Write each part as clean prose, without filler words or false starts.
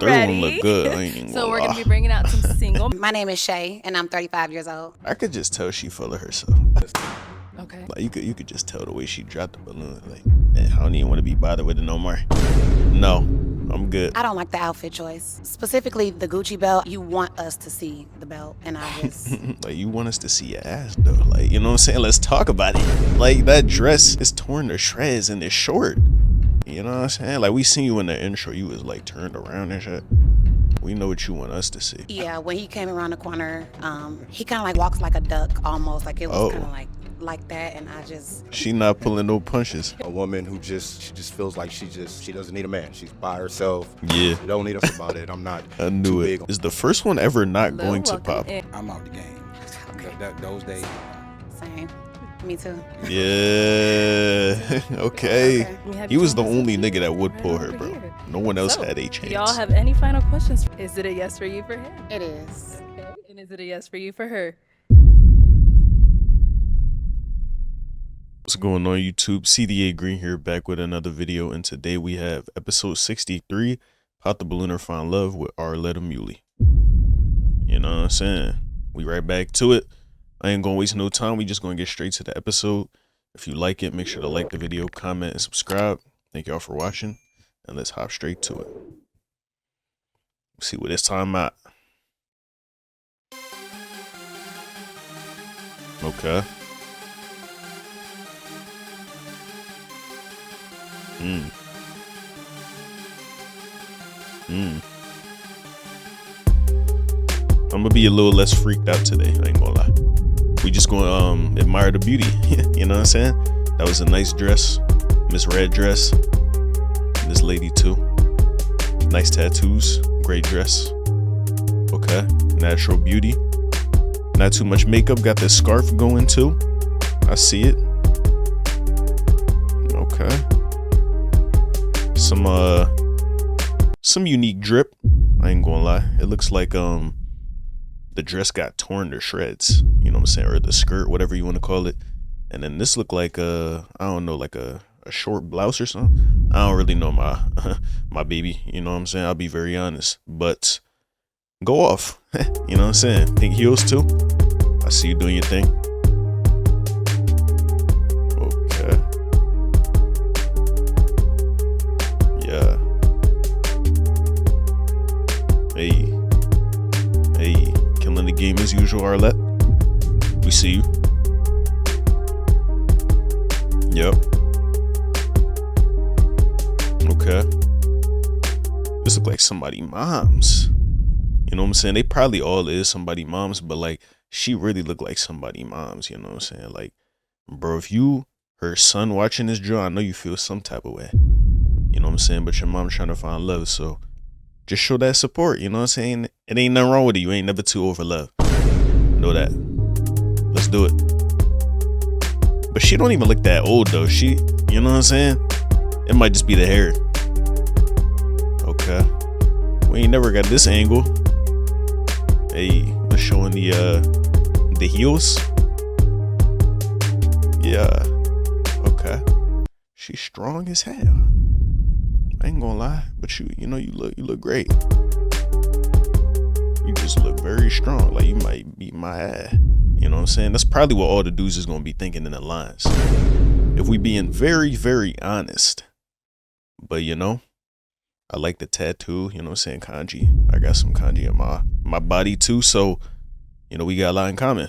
Third one look Ready? good. I ain't even So gonna we're lie. gonna be bringing out some single. My name is Shay, and I'm 35 years old. I could just tell she full of herself. Okay. Like you could just tell the way she dropped the balloon. Like, man, I don't even want to be bothered with it no more. No, I'm good. I don't like the outfit choice. Specifically, the Gucci belt. You want us to see the belt, and I just... Like, you want us to see your ass though. Like, you know what I'm saying? Let's talk about it. Like, that dress is torn to shreds and it's short. You know what I'm saying? Like, we seen you in the intro. You was like turned around and shit. We know what you want us to see. Yeah, when he came around the corner, he kind of like walks like a duck, almost. Like, it was kind of like that, and I just... She not pulling no punches. A woman who she just feels like she doesn't need a man. She's by herself. Yeah. She don't need us about it. I'm not I knew too it. big. Is the first one ever not going to pop? I'm out the game. Those days. Same. Me too. Yeah. Okay. We He was the only nigga that would pull her, bro. No one else had a chance. Y'all have any final questions? Is it a yes for you for him? It is. Okay. And is it a yes for you for her? What's going on, YouTube? CDA Green here, back with another video, and today we have episode 63, Pop the Balloon or Find Love with Arletta Muley. You know what I'm saying? We right back to it. I ain't gonna waste no time. We just gonna get straight to the episode. If you like it, make sure to like the video, comment, and subscribe. Thank y'all for watching, and let's hop straight to it. See what this time at. Okay. I'm gonna be a little less freaked out today, I ain't gonna lie. We just gonna admire the beauty. You know what I'm saying? That was a nice dress. Miss Red dress. And this lady too. Nice tattoos. Great dress. Okay. Natural beauty. Not too much makeup. Got this scarf going too. I see it. Okay. Some unique drip. I ain't gonna lie. It looks like the dress got torn to shreds. You know what I'm saying? Or the skirt, whatever you want to call it. And then this looked like I don't know, like a short blouse or something. I don't really know my my baby. You know what I'm saying? I'll be very honest. But go off. You know what I'm saying? Pink heels too. I see you doing your thing. Okay. Yeah. Hey. Killing the game as usual, Arlette. We see you. Yep. Okay. This look like somebody mom's. You know what I'm saying? They probably all is somebody mom's, but like she really look like somebody mom's. You know what I'm saying? Like, bro, if you her son watching this drill, I know you feel some type of way. You know what I'm saying? But your mom trying to find love, so just show that support. You know what I'm saying? It ain't nothing wrong with it. You ain't never too over love. Know that. Let's do it. But she don't even look that old though. She, you know what I'm saying? It might just be the hair. Okay. We ain't never got this angle. Hey, we're showing the heels. Yeah. Okay. She's strong as hell. I ain't gonna lie, but you know you look great. You just look very strong. Like you might beat my ass. You know what I'm saying? That's probably what all the dudes is gonna be thinking in the lines. If we being very, very honest. But you know, I like the tattoo, you know what I'm saying? Kanji. I got some kanji in my body too, so you know we got a lot in common.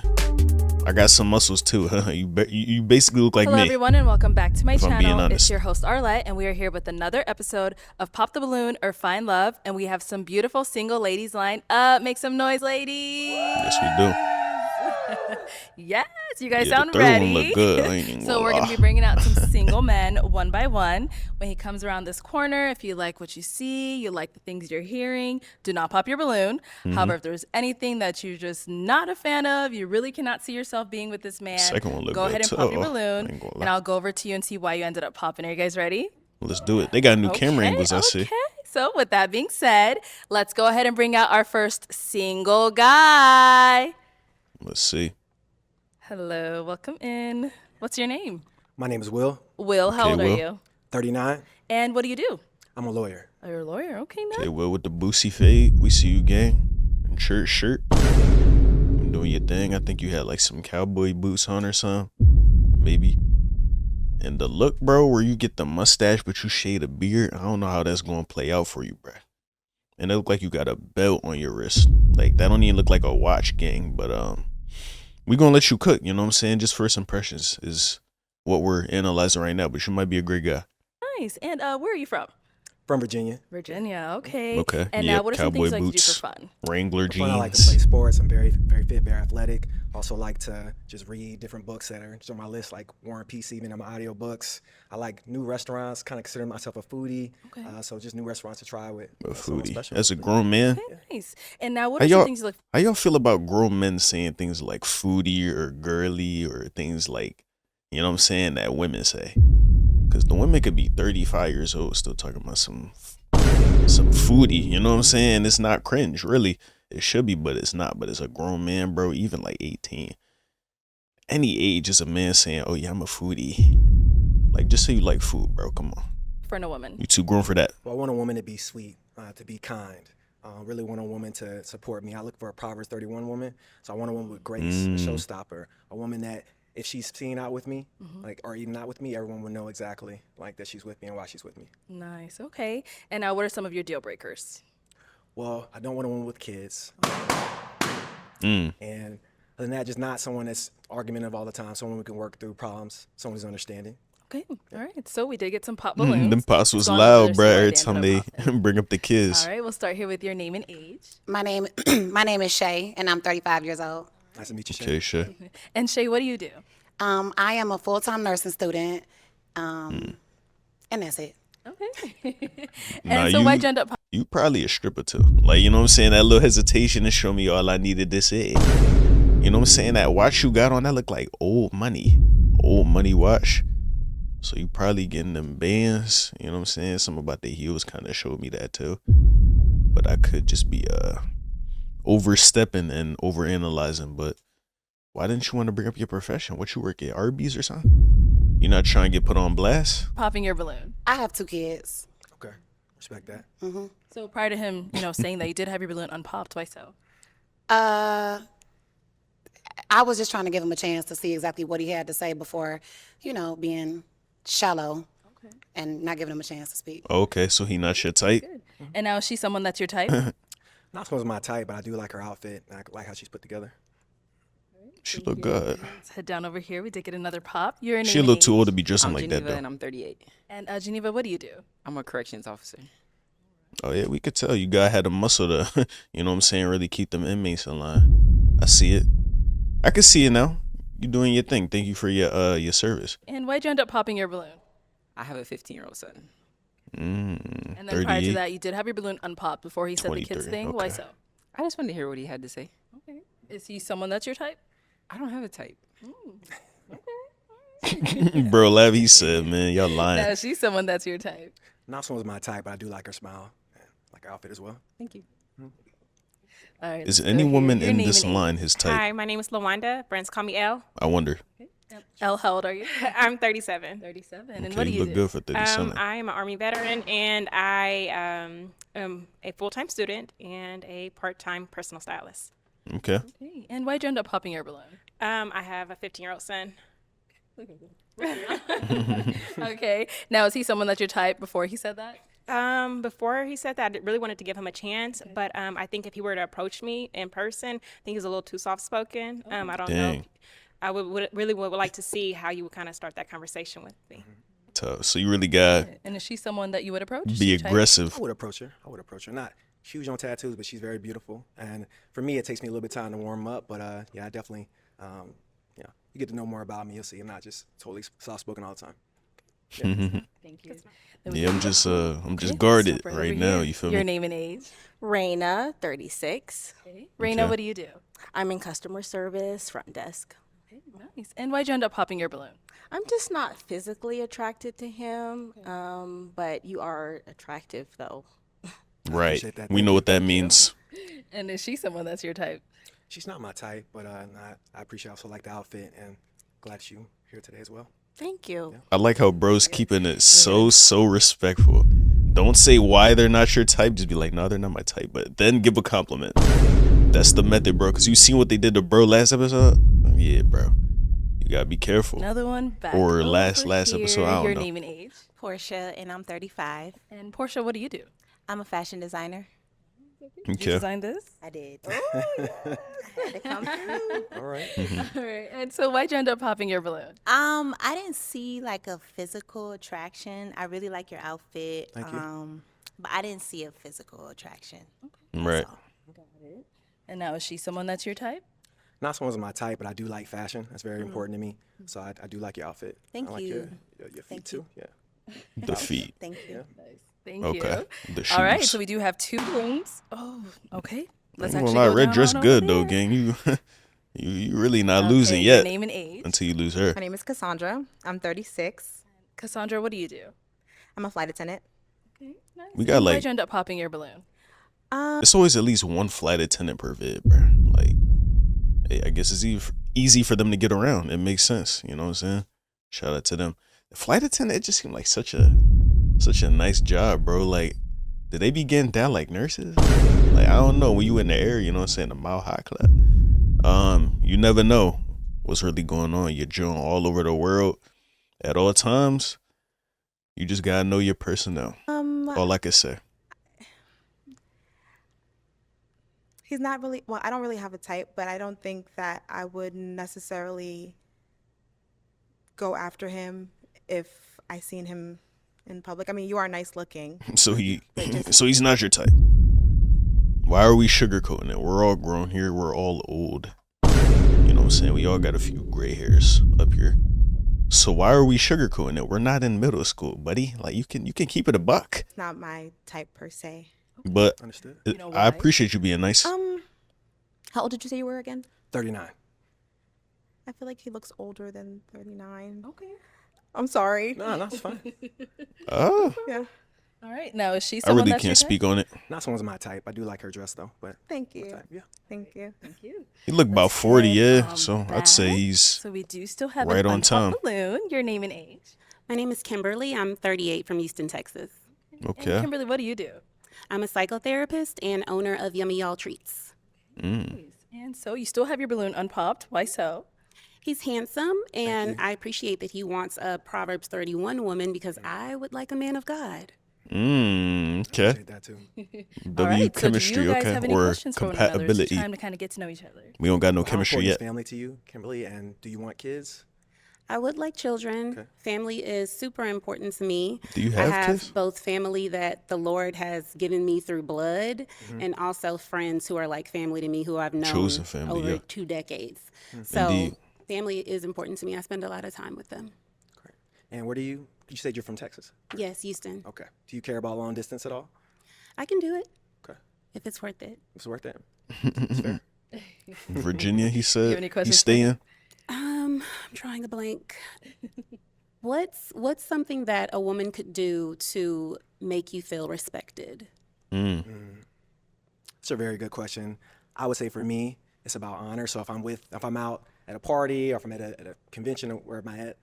I got some muscles too. You basically look like Hello, me. Hello everyone, and welcome back to my if I'm being channel. honest. It's your host Arlette, and we are here with another episode of Pop the Balloon or Find Love, and we have some beautiful single ladies lined up. Make some noise, ladies. Yes, we do. Yes, you guys Yeah, sound the third ready. one look good. I ain't even So gonna we're lie. gonna be bringing out some single men one by one. When he comes around this corner, if you like what you see, you like the things you're hearing, do not pop your balloon. However, if there's anything that you're just not a fan of, you really cannot see yourself being with this man, Second one look go good ahead and too. pop your I balloon, ain't gonna lie. and I'll go over to you and see why you ended up popping. Are you guys ready? Let's do it. They got new camera angles, I see. Okay. So with that being said, let's go ahead and bring out our first single guy. Let's see. Hello, welcome in. What's your name? My name is Will, Will, how Okay, old Will. are you? 39. And what do you do? I'm a lawyer. Oh, you're a lawyer. Okay, now. Okay, well, with the boosie fade, we see you, gang. And shirt. I'm doing your thing. I think you had like some cowboy boots on or something. Maybe. And the look, bro, where you get the mustache but you shade a beard, I don't know how that's going to play out for you, bro. And it look like you got a belt on your wrist. Like, that don't even look like a watch, gang. But we going to let you cook, you know what I'm saying? Just first impressions is what we're analyzing right now. But you might be a great guy. Nice. And where are you from? From Virginia. Virginia. Okay. Okay. And Yep, what are some cowboy things you like to do boots. for fun? Wrangler For fun, I like to jeans. play sports. I'm very fit, very athletic. Also like to just read different books that are on my list, like War and Peace, even in my audiobooks. I like new restaurants, kind of consider myself a foodie. Okay. So just new restaurants to try with. A someone foodie. special. As a grown man. Okay, nice. And now what How are some y'all, things you like? how y'all feel about grown men saying things like foodie or girly or things like, you know what I'm saying, that women say? Because the women could be 35 years old still talking about some foodie, you know what I'm saying? It's not cringe, really. It should be, but it's not. But it's a grown man, bro, even like 18. Any age is a man saying, oh yeah, I'm a foodie. Like, just say you like food, bro. Come on. For a woman. You too grown for that. Well, I want a woman to be sweet, to be kind. Really want a woman to support me. I look for a Proverbs 31 woman. So I want a woman with grace, a showstopper, a woman that if she's seen out with me, like, or even not with me, everyone will know exactly like that she's with me and why she's with me. Nice. Okay. And now what are some of your deal breakers? Well, I don't want a woman with kids. Mm. And other than that, just not someone that's argumentative all the time, someone who can work through problems, someone who's understanding. Okay. All right. So we did get some pop balloons. Them pops was Let's go on over loud, there, bro, see where every they time ended they up bring up the kids. All right. We'll start here with your name and age. My name is Shay, and I'm 35 years old. Nice to meet you, Shay. Okay, sure. And Shay, what do you do? I am a full-time nursing student, and that's it. Okay. And Nah, so why'd you end up? You probably a stripper too. Like, you know what I'm saying? That little hesitation to show me all I needed to say. You know what I'm saying? That watch you got on, that look like old money. Old money watch. So you probably getting them bands. You know what I'm saying? Something about the heels kind of showed me that too. But I could just be overstepping and overanalyzing. But why didn't you want to bring up your profession? What you work at, Arby's or something? You're not trying to get put on blast? Popping your balloon. I have 2 kids. Okay, respect that. So prior to him, saying that you did have your balloon unpopped, why so? I was just trying to give him a chance to see exactly what he had to say before, being shallow and not giving him a chance to speak. Okay, so he not your type? Good. And now is she someone that's your type? Not someone's my type, but I do like her outfit. I like how she's put together. She look good. Let's head down over here. We did get another pop. Your name She and look too age. old to be dressing I'm like Geneva that though. and I'm 38. And Geneva, what do you do? I'm a corrections officer. Oh yeah, we could tell you guy had a muscle to, you know what I'm saying, really keep them inmates in line. I see it. I can see it now. You doing your thing. Thank you for your service. And why'd you end up popping your balloon? I have a 15-year-old son. And then prior to 38. that, you did have your balloon unpopped before he said the kids 23, thing. Why okay. so? I just wanted to hear what he had to say. Okay. Is he someone that's your type? I don't have a type. Bro, laugh, he said, man, y'all lying. No, she's someone that's your type. Not someone's my type, but I do like her smile, and like her outfit as well. Thank you. All right. Is let's any go here. woman Your in name this and age. line his type? Hi, my name is LaWanda. Friends call me Elle. I wonder. Elle, how old are you? I'm 37. 37. And Okay, what do you you look do? good for 37. I am an Army veteran, and I am a full-time student and a part-time personal stylist. Okay. Okay. And why'd you end up popping your balloon? I have a 15-year-old son. Okay. Now, is he someone that's your type before he said that? Before he said that, I really wanted to give him a chance, but I think if he were to approach me in person, I think he's a little too soft-spoken. I don't know. Dang. I would really like to see how you would kind of start that conversation with me. Tough. So you really got And is she someone that you would approach? Is be she your type? aggressive. I would approach her. Not huge on tattoos, but she's very beautiful. And for me, it takes me a little bit of time to warm up. But yeah, I definitely, you get to know more about me. You'll see I'm not just totally soft-spoken all the time. Thank you. Then we Yeah, I'm can- just Okay, guarded step right over now. here. You feel Your me? name and age. Raina, 36. Raina, Okay. what do you do? I'm in customer service, front desk. Okay, nice. And why'd you end up popping your balloon? I'm just not physically attracted to him, but you are attractive, though. Right. appreciate that. We know what that means. And is she someone that's your type? She's not my type, but I appreciate also like the outfit and glad that you here today as well. Thank you. I like how bro's keeping it so respectful. Don't say why they're not your type. Just be like, no, they're not my type. But then give a compliment. That's the method, bro. Because you seen what they did to bro last episode? Yeah, bro. You gotta be careful. Another one back Or over last here. episode, I don't Your know. name and age. Portia, and I'm 35. And Portia, what do you do? I'm a fashion designer. Did you design this? I did. I had to come through. All right. All right. And so why'd you end up popping your balloon? I didn't see like a physical attraction. I really like your outfit. Thank you. But I didn't see a physical attraction. Right. And now is she someone that's your type? Not someone's my type, but I do like fashion. That's very important to me. So I do like your outfit. Thank I like you. Your feet Thank too. you. Yeah. The feet. Thank you. Thank Okay. you. The All right. shoes. So we do have 2 balloons. Oh, okay. Let's I'm gonna actually lie, go red down dress on good over though, there. gang. You really not losing Your yet name and age. until you lose her. My name is Cassandra. I'm 36. Cassandra, what do you do? I'm a flight attendant. Okay, nice. We got, And like- why'd you end up popping your balloon? It's always at least one flight attendant per vid, bro. Like, hey, I guess it's easy for them to get around. It makes sense. You know what I'm saying? Shout out to them. The flight attendant, it just seemed like such a nice job, bro. Like, did they be getting down like nurses? Like, I don't know. When you in the air, you know what I'm saying? The mile high clap. You never know what's really going on. You're joint all over the world at all times. You just gotta know your personnel. All I can say. He's not really, well, I don't really have a type, but I don't think that I would necessarily go after him if I seen him in public. I mean, you are nice looking. So he's not your type. Why are we sugarcoating it? We're all grown here. We're all old. You know what I'm saying? We all got a few gray hairs up here. So why are we sugarcoating it? We're not in middle school, buddy. Like you can keep it a buck. It's not my type per se. But Understood. You know I why? appreciate you being nice. How old did you say you were again? 39. I feel like he looks older than 39. Okay. I'm sorry. No, it's fine. Oh, Yeah. All right. Now is she I someone really that's your can't type? speak on it. Not someone's my type. I do like her dress though, but Thank you. type, yeah. Thank you. Thank you. He look about 40, yeah. Come So I'd say back. he's So we do still have right an on unpopped time. balloon. Your name and age. My name is Kimberly. I'm 38 from Houston, Texas. And okay. Kimberly, what do you do? I'm a psychotherapist and owner of Yummy Y'all Treats. And so you still have your balloon unpopped. Why so? He's handsome, and I appreciate that he wants a Proverbs 31 woman because I would like a man of God. Okay. Appreciate that too. All right. So do chemistry, you guys okay, have any or questions for one another? It's compatibility. time to kind of get to know each other. We don't got no How chemistry important is yet. family to you, Kimberly? And do you want kids? I would like children. Okay. Family is super important to me. Do you I have have kids? both family that the Lord has given me through blood and also friends who are like family to me who I've known Chosen family, over yeah. 2 decades. So Indeed. family is important to me. I spend a lot of time with them. Great. And where do you said you're from Texas? Yes, Houston. Okay. Do you care about long distance at all? I can do it Okay. if it's worth it. It's worth it. It's fair. Virginia, he said. any He's questions for him? staying. I'm drawing a blank. What's something that a woman could do to make you feel respected? It's a very good question. I would say for me, it's about honor. So if I'm out at a party or if I'm at a convention or where am I at,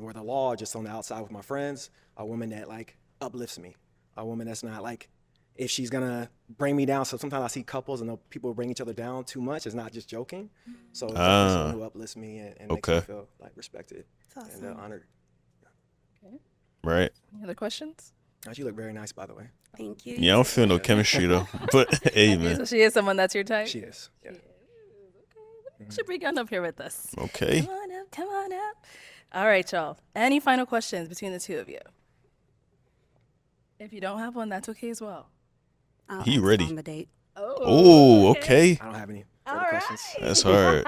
or the law, just on the outside with my friends, a woman that like uplifts me, a woman that's not like, if she's gonna bring me down. So sometimes I see couples and people bring each other down too much. It's not just joking. So it's definitely someone who uplifts me and makes me Okay. feel like respected That's and awesome. honored. Right. Any other questions? You look very nice, by the way. Thank you. Yeah, I don't feel no chemistry though. But hey, So man. she is someone that's your type? She is. Yeah. Should bring on up here with us. Okay. Come on up, come on up. All right, y'all. Any final questions between the two of you? If you don't have one, that's okay as well. I'll He ask ready. On the date. Oh, okay. I don't have any All further questions. right. That's hard.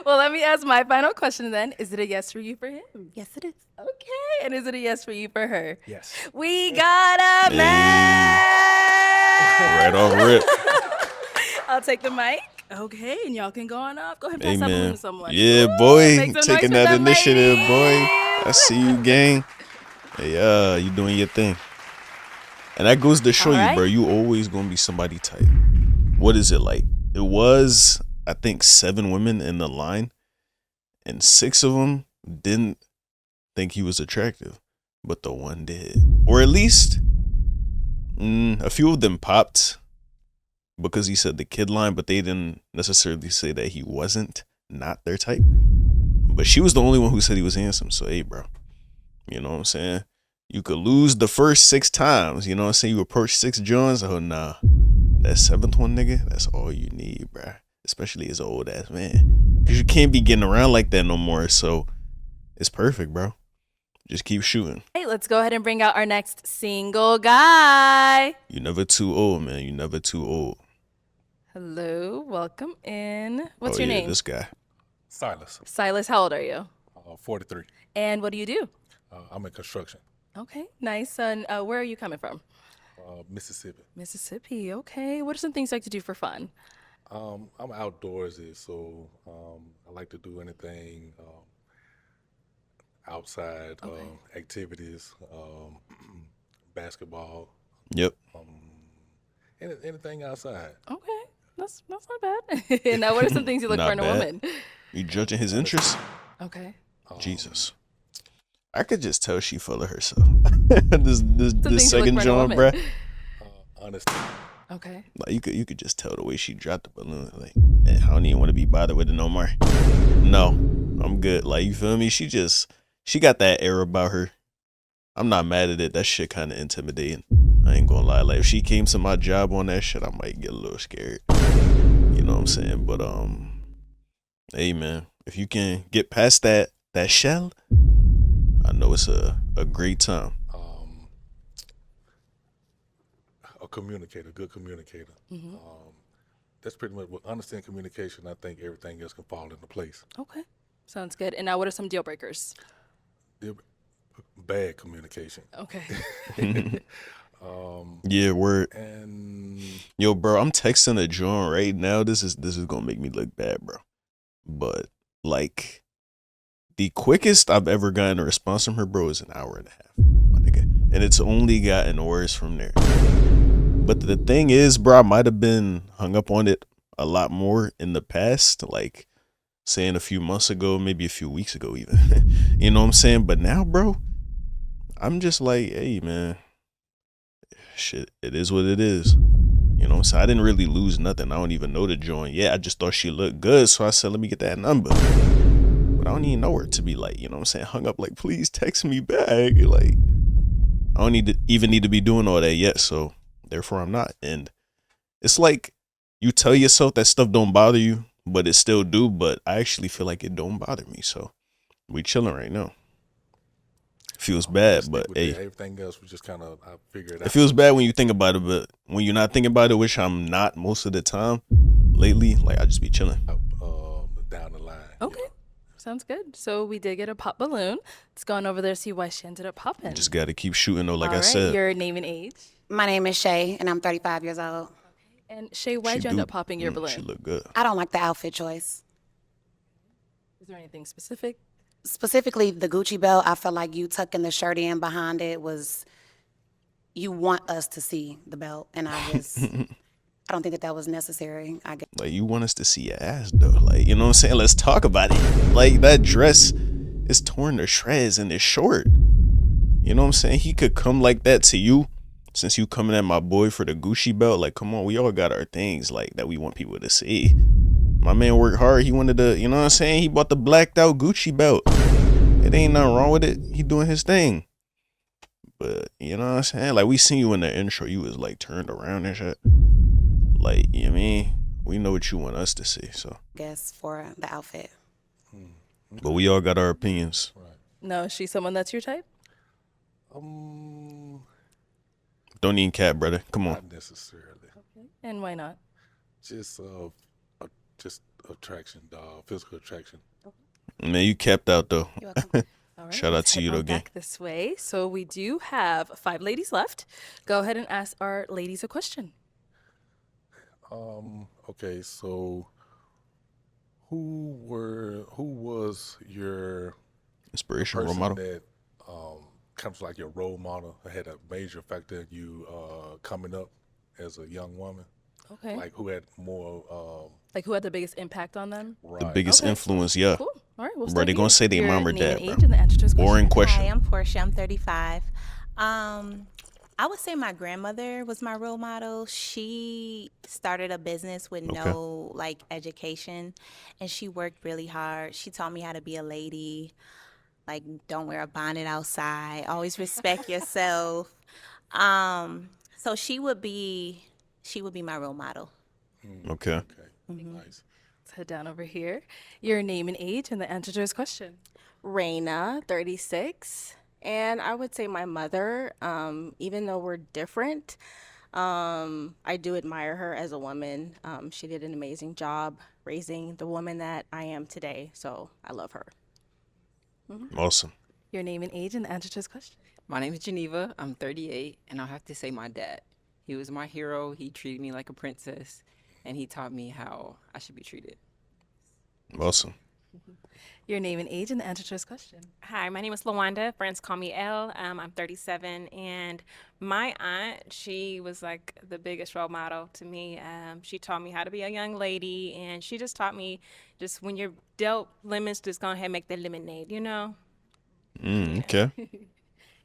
Well, let me ask my final question then. Is it a yes for you for him? Yes, it is. Okay. And is it a yes for you for her? Yes. We got a Hey. match. Right off rip. I'll take the mic. Okay, and y'all can go on up. Go ahead and Hey, pass that balloon man. to someone. Yeah, Woo, boy. make some noise Taking for that them initiative, boy. ladies. I see you, gang. Hey, you doing your thing. And that goes to show All you, right. bro, you always gonna be somebody type. What is it like? It was, I think, 7 women in the line, and 6 of them didn't think he was attractive, but the one did. Or at least A few of them popped because he said the kid line, but they didn't necessarily say that he wasn't not their type. But she was the only one who said he was handsome. So, hey, bro, you know what I'm saying? You could lose the first 6 times. You know what I'm saying? You approach 6 joints. Oh, nah. That 7th one, nigga, that's all you need, bro. Especially as an old ass man. Because you can't be getting around like that no more. So, it's perfect, bro. Just keep shooting. Hey, let's go ahead and bring out our next single guy. You never too old, man. You never too old. Hello, welcome in. What's Oh, your yeah, name? this guy. Silas, Silas, how old are you? 43. And what do you do? I'm in construction, Okay, nice. And where are you coming from? Mississippi. Mississippi, okay. What are some things you like to do for fun? I'm outdoorsy, so I like to do anything outside activities, basketball, Yep. anything outside. Okay, that's not bad. Now, what are some things you look Not for in a bad. woman? You judging his interests? Okay. Jesus. I could just tell she full of herself. this things you look second for in a John, woman. bruh. Honesty. Okay. Like you could just tell the way she dropped the balloon. Like, I don't even want to be bothered with it no more. No, I'm good. Like, you feel me? She got that air about her. I'm not mad at it. That shit kind of intimidating. I ain't gonna lie. Like, if she came to my job on that shit, I might get a little scared. You know what I'm saying? But hey man, if you can get past that shell, I know it's a great time. A communicator, good communicator. That's pretty much with understanding communication. I think everything else can fall into place. Okay. Sounds good. And now, what are some deal breakers? Bad communication. Okay. Yeah, word. And Yo, bro, I'm texting a John right now. This is gonna make me look bad, bro. But like, the quickest I've ever gotten a response from her, bro, is an hour and a half, my nigga. And it's only gotten worse from there. But the thing is, bro, I might have been hung up on it a lot more in the past, like saying a few months ago, maybe a few weeks ago even. You know what I'm saying? But now, bro, I'm just like, hey, man, shit, it is what it is. You know, so I didn't really lose nothing. I don't even know the joint. Yeah, I just thought she looked good, so I said, let me get that number. But I don't even know her to be like, you know what I'm saying, hung up like, please text me back. Like, I don't even need to be doing all that yet, so therefore I'm not. And it's like you tell yourself that stuff don't bother you, but it still do. But I actually feel like it don't bother me, so we chilling right now. Feels bad, but hey, everything else was just kind of, I figured it out. It feels bad when you think about it, but when you're not thinking about it, which I'm not most of the time lately, like I just be chilling. Down the line. Okay. Sounds good. So we did get a pop balloon. Let's go on over there, see why she ended up popping. Just got to keep shooting though, like All I right, said. your name and age. My name is Shay, and I'm 35 years old. And Shay, why'd you end up popping your balloon? She look good. I don't like the outfit choice. Is there anything specific? Specifically, the Gucci belt, I felt like you tucking the shirt in behind it was, you want us to see the belt. And I just, I don't think that was necessary. I guess. Like, you want us to see your ass though. Like, you know what I'm saying? Let's talk about it. Like, that dress is torn to shreds and it's short. You know what I'm saying? He could come like that to you since you coming at my boy for the Gucci belt. Like, come on, we all got our things like that we want people to see. My man worked hard. He wanted to, you know what I'm saying? He bought the blacked out Gucci belt. It ain't nothing wrong with it. He doing his thing. But, you know what I'm saying? Like, we seen you in the intro. You was, like, turned around and shit. Like, you know what I mean? We know what you want us to see, so. Guess for the outfit. But we all got our opinions. No, is she someone that's your type? Don't even cap, brother. Come on. Not necessarily. Okay. And why not? Just attraction, physical attraction. Man, you capped out, though. You're welcome. All right, Shout out let's to head you, on though, gang. back this way. So we do have 5 ladies left. Go ahead and ask our ladies a question. Okay, so who was your inspiration, role person model? that comes like your role model, had a major factor in you coming up as a young woman? Okay. Like who had more like who had the biggest impact on them? The biggest influence, yeah. Cool. All right, we'll Bro, start they gonna here. say their Your mom or name dad, and bro. age and the answer to this Boring question. Hi, I'm Portia. I'm 35. I would say my grandmother was my role model. She started a business with Okay. no like education, and she worked really hard. She taught me how to be a lady, like don't wear a bonnet outside, always respect yourself. So she would be my role model. Okay. Okay. Nice. Let's head down over here. Your name and age and the answer to his question. Raina, 36. And I would say my mother, even though we're different, I do admire her as a woman. She did an amazing job raising the woman that I am today. So I love her. Awesome. Your name and age and the answer to his question. My name is Geneva. I'm 38, and I'll have to say my dad. He was my hero. He treated me like a princess, and he taught me how I should be treated. Awesome. Your name and age and the answer to his question. Hi, my name is Lawanda. Friends call me Elle. I'm 37, and my aunt, she was like the biggest role model to me. She taught me how to be a young lady, and she just taught me just when you're dealt lemons, just go ahead and make the lemonade, you know? Okay.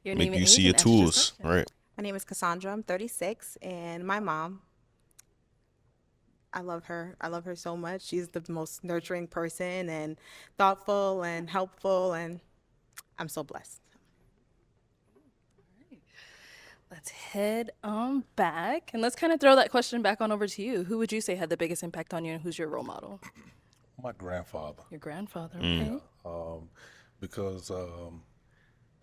Your Make name and you age see and your the answer to his tools, question. right? My name is Cassandra. I'm 36, and my mom, I love her. I love her so much. She's the most nurturing person and thoughtful and helpful, and I'm so blessed. Let's head on back and let's kind of throw that question back on over to you. Who would you say had the biggest impact on you and who's your role model? My grandfather. Your grandfather, okay. Because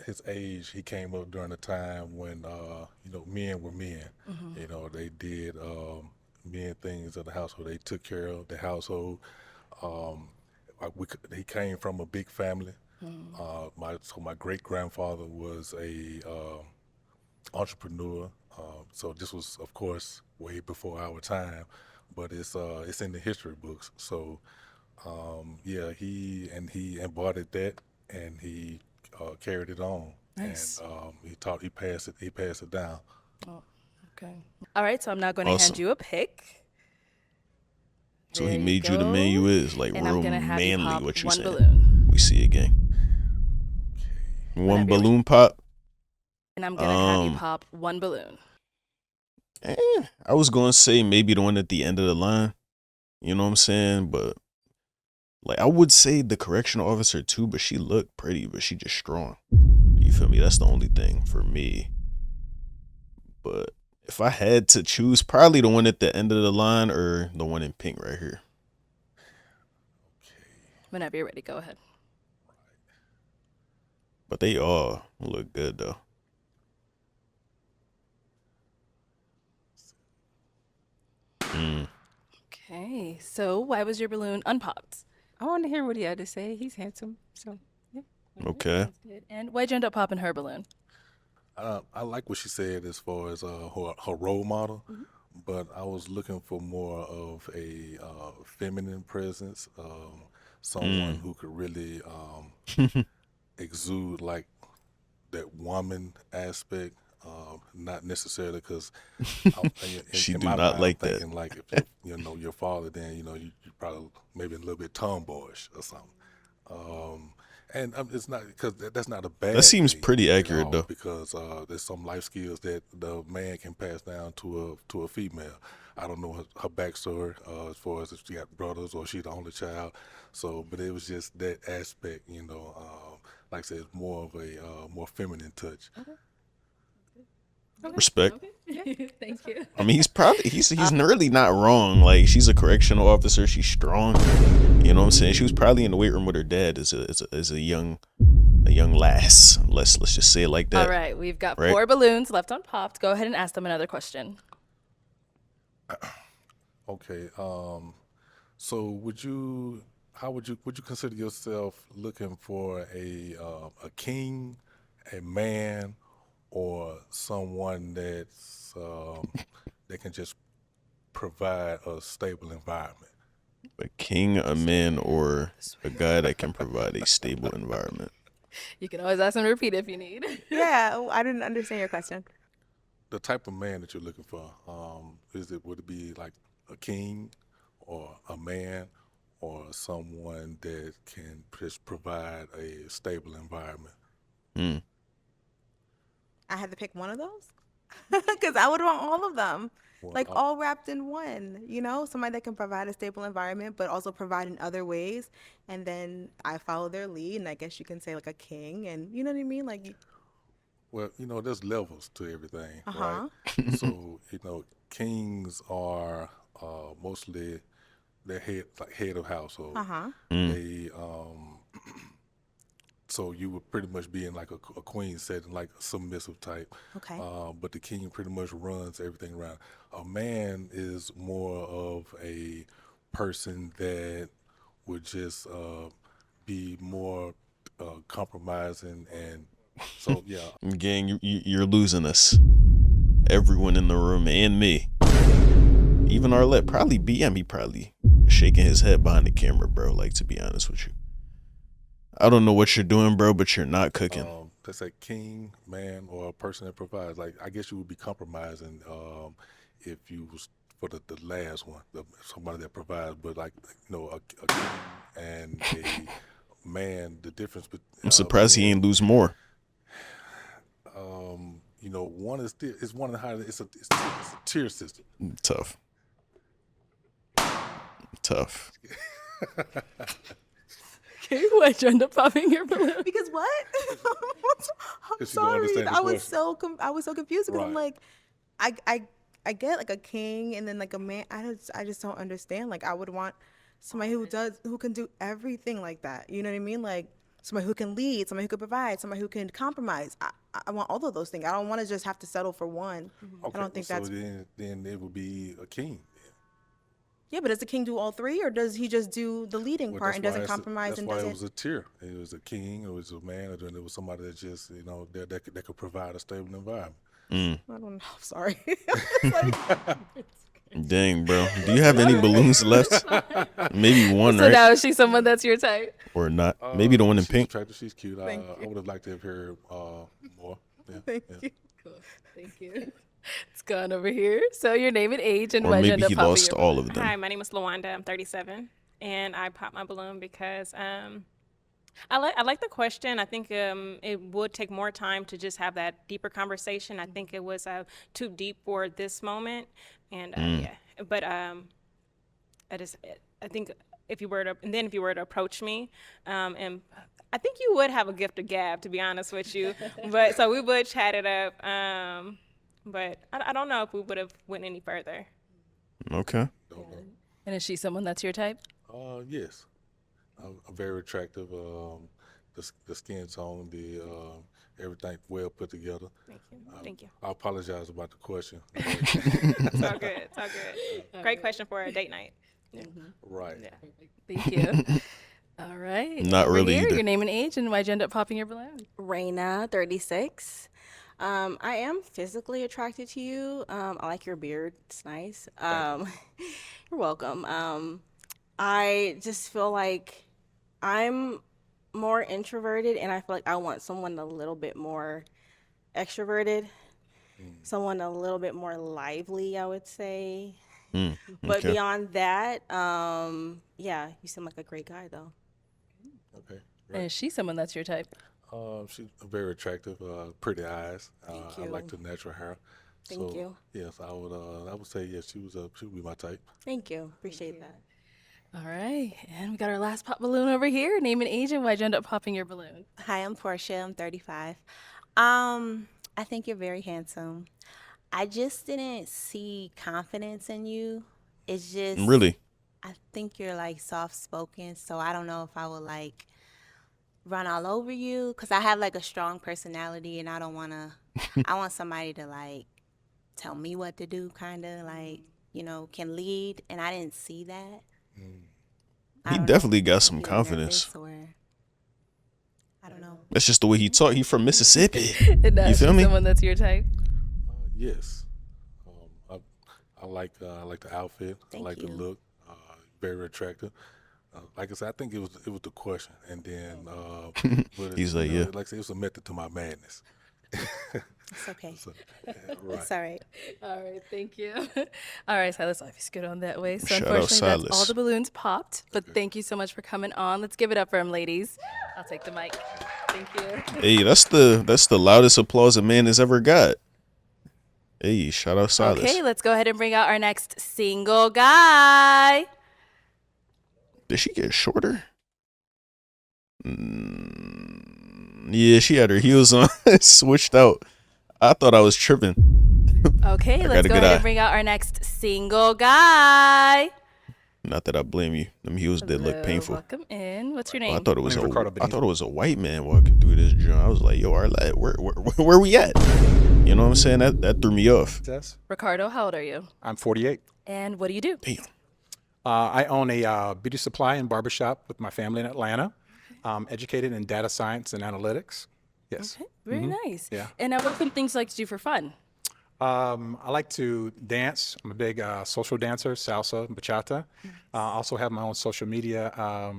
his age, he came up during a time when men were men. They did men things of the household. They took care of the household. He came from a big family. My great grandfather was a entrepreneur. So this was, of course, way before our time, but it's in the history books. So he embodied that, and he carried it on. Nice. And he passed it down. Oh, okay. All right, so I'm now going to Awesome. hand you a pick. So There he you made you the man go. you is, like And I'm real gonna have you manly. pop What you one saying? balloon. We see again. One Whenever you're balloon pop. And I'm going to have you pop one balloon. I was gonna say maybe the one at the end of the line. You know what I'm saying? But like I would say the correctional officer too, but she looked pretty, but she just strong. You feel me? That's the only thing for me. But if I had to choose, probably the one at the end of the line or the one in pink right here. Whenever you're ready, go ahead. But they all look good though. Okay, so why was your balloon unpopped? I wanted to hear what he had to say. He's handsome, so yeah. Okay. Sounds good. And why'd you end up popping her balloon? I like what she said as far as her role model, but I was looking for more of a feminine presence, someone who could really exude like that woman aspect. Not necessarily because She in do my not mind, like I'm that. thinking like if your father, then you probably maybe a little bit tomboyish or something. And it's not because that's not a bad. That seems thing pretty at accurate, all, though. because there's some life skills that the man can pass down to a female. I don't know her backstory as far as if she got brothers or she the only child. So, but it was just that aspect, like I said, it's more of a more feminine touch. Respect. Thank you. I mean, he's really not wrong. Like she's a correctional officer. She's strong. You know what I'm saying? She was probably in the weight room with her dad as a young lass. Let's just say it like that. All right, we've got Right. 4 balloons left unpopped. Go ahead and ask them another question. Okay. So how would you consider yourself looking for a king, a man, or someone that's that can just provide a stable environment? A king, a man, or a guy that can provide a stable environment. You can always ask them to repeat if you need. Yeah, I didn't understand your question. The type of man that you're looking for, would it be like a king or a man or someone that can just provide a stable environment? I had to pick one of those? Because I would want all of them, Well, like all wrapped in one, somebody that can provide a stable environment, but also provide in other ways. And then I follow their lead, and I guess you can say like a king, and you know what I mean? Like, well, there's levels to everything, right? uh-huh. So, kings are mostly they're head of household. Uh-huh. They so you would pretty much be in like a queen setting, like a submissive type. Okay. But the king pretty much runs everything around. A man is more of a person that would just be more compromising, and so yeah. Gang, you're losing us. Everyone in the room and me. Even Arlette, probably BM, he probably shaking his head behind the camera, bro. Like, to be honest with you. I don't know what you're doing, bro, but you're not cooking. That's a king, man, or a person that provides. Like, I guess you would be compromising if you was for the last one, somebody that provides. But like, a king and a man, the difference. I'm surprised he ain't lose more. One is still, it's one of the higher. It's a tier system. Tough. Okay, why'd you end up popping your balloon? Because what? I'm Because you don't sorry. understand the I was question. I was so confused because I'm Right. like, I get like a king and then like a man. I just don't understand. Like I would want somebody who can do everything like that. You know what I mean? Like somebody who can lead, somebody who can provide, somebody who can compromise. I want all of those things. I don't want to just have to settle for one. Okay, I don't think so that's. then it would be a king. Yeah, but does the king do all three, or does he just do the leading Well, part and doesn't that's why compromise and it doesn't? was a tier. It was a king, it was a man, and then it was somebody that just that could provide a stable environment. I don't know. I'm sorry. Dang, bro. Do you have any balloons left? Maybe one, So right? now is she someone that's your type? Or not? Maybe the one in She's pink. attractive. She's cute. I would have liked to have heard more. Yeah, Thank yeah. you. Cool. Thank you. It's gone over here. So your name and age and Or why'd you end maybe up he popping lost your all balloon? of them. Hi, my name is Lawanda. I'm 37, and I popped my balloon because I like the question. I think it would take more time to just have that deeper conversation. I think it was too deep for this moment, and yeah. But I think if you were to approach me, and I think you would have a gift of gab, to be honest with you. But so we would chat it up. But I don't know if we would have went any further. Okay. Don't know. And is she someone that's your type? Yes, I'm very attractive. The skin tone, the everything well put together. Thank you. I apologize about the question. It's all good. It's all good. Great question for a date night. Yeah. Right. Yeah. Thank you. All right. Not Over really here, either. your name and age and why'd you end up popping your balloon? Raina, 36. I am physically attracted to you. I like your beard. It's nice. You're welcome. I just feel like I'm more introverted, and I feel like I want someone a little bit more extroverted, someone a little bit more lively, I would say. But Okay. beyond that, yeah, you seem like a great guy, though. Okay. And is she someone that's your type? She's very attractive, pretty eyes. Thank I you. like the natural hair. Thank So, you. Yes, I would say yes. She would be my type. Thank you. Appreciate that. All right. And we got our last pop balloon over here. Name and age and why'd you end up popping your balloon? Hi, I'm Portia. I'm 35. I think you're very handsome. I just didn't see confidence in you. It's just Really? I think you're like soft spoken, so I don't know if I would like run all over you because I have like a strong personality and I don't want to. I want somebody to like tell me what to do, kind of like can lead, and I didn't see that. I He don't know definitely if got I'm some being confidence. nervous or I don't know. That's just the way he talk. He from Mississippi. And You is feel she me? someone that's your type? Yes. I like the outfit. Thank I like you. the look. Very attractive. Like I said, I think it was the question, and then but He's like, yeah. like I said, it was a method to my madness. It's okay. So, yeah, right. It's all right. All right, thank you. All right, Silas, life is good on that way. So Shout out unfortunately, that's all Silas. the balloons popped. But thank you so much for coming on. Let's give it up for him, ladies. I'll take the mic. Thank you. Hey, that's the loudest applause a man has ever got. Hey, shout out Silas. Okay, let's go ahead and bring out our next single guy. Did she get shorter? Yeah, she had her heels on, switched out. I thought I was tripping. Okay, let's go ahead and bring out our next single guy. Not that I blame you. Them heels did look painful. Welcome in. What's your Oh, name? I thought it was a white man walking through this joint. I was like, yo, Arlette, where we at? You know what I'm saying? That threw me off. Ricardo, how old are you? I'm 48. And what do you do? Damn. I own a beauty supply and barbershop with my family in Atlanta. Educated in data science and analytics. Yes. Okay, very nice. Yeah. And what are some things you like to do for fun? I like to dance. I'm a big social dancer, salsa, bachata. Also have my own social media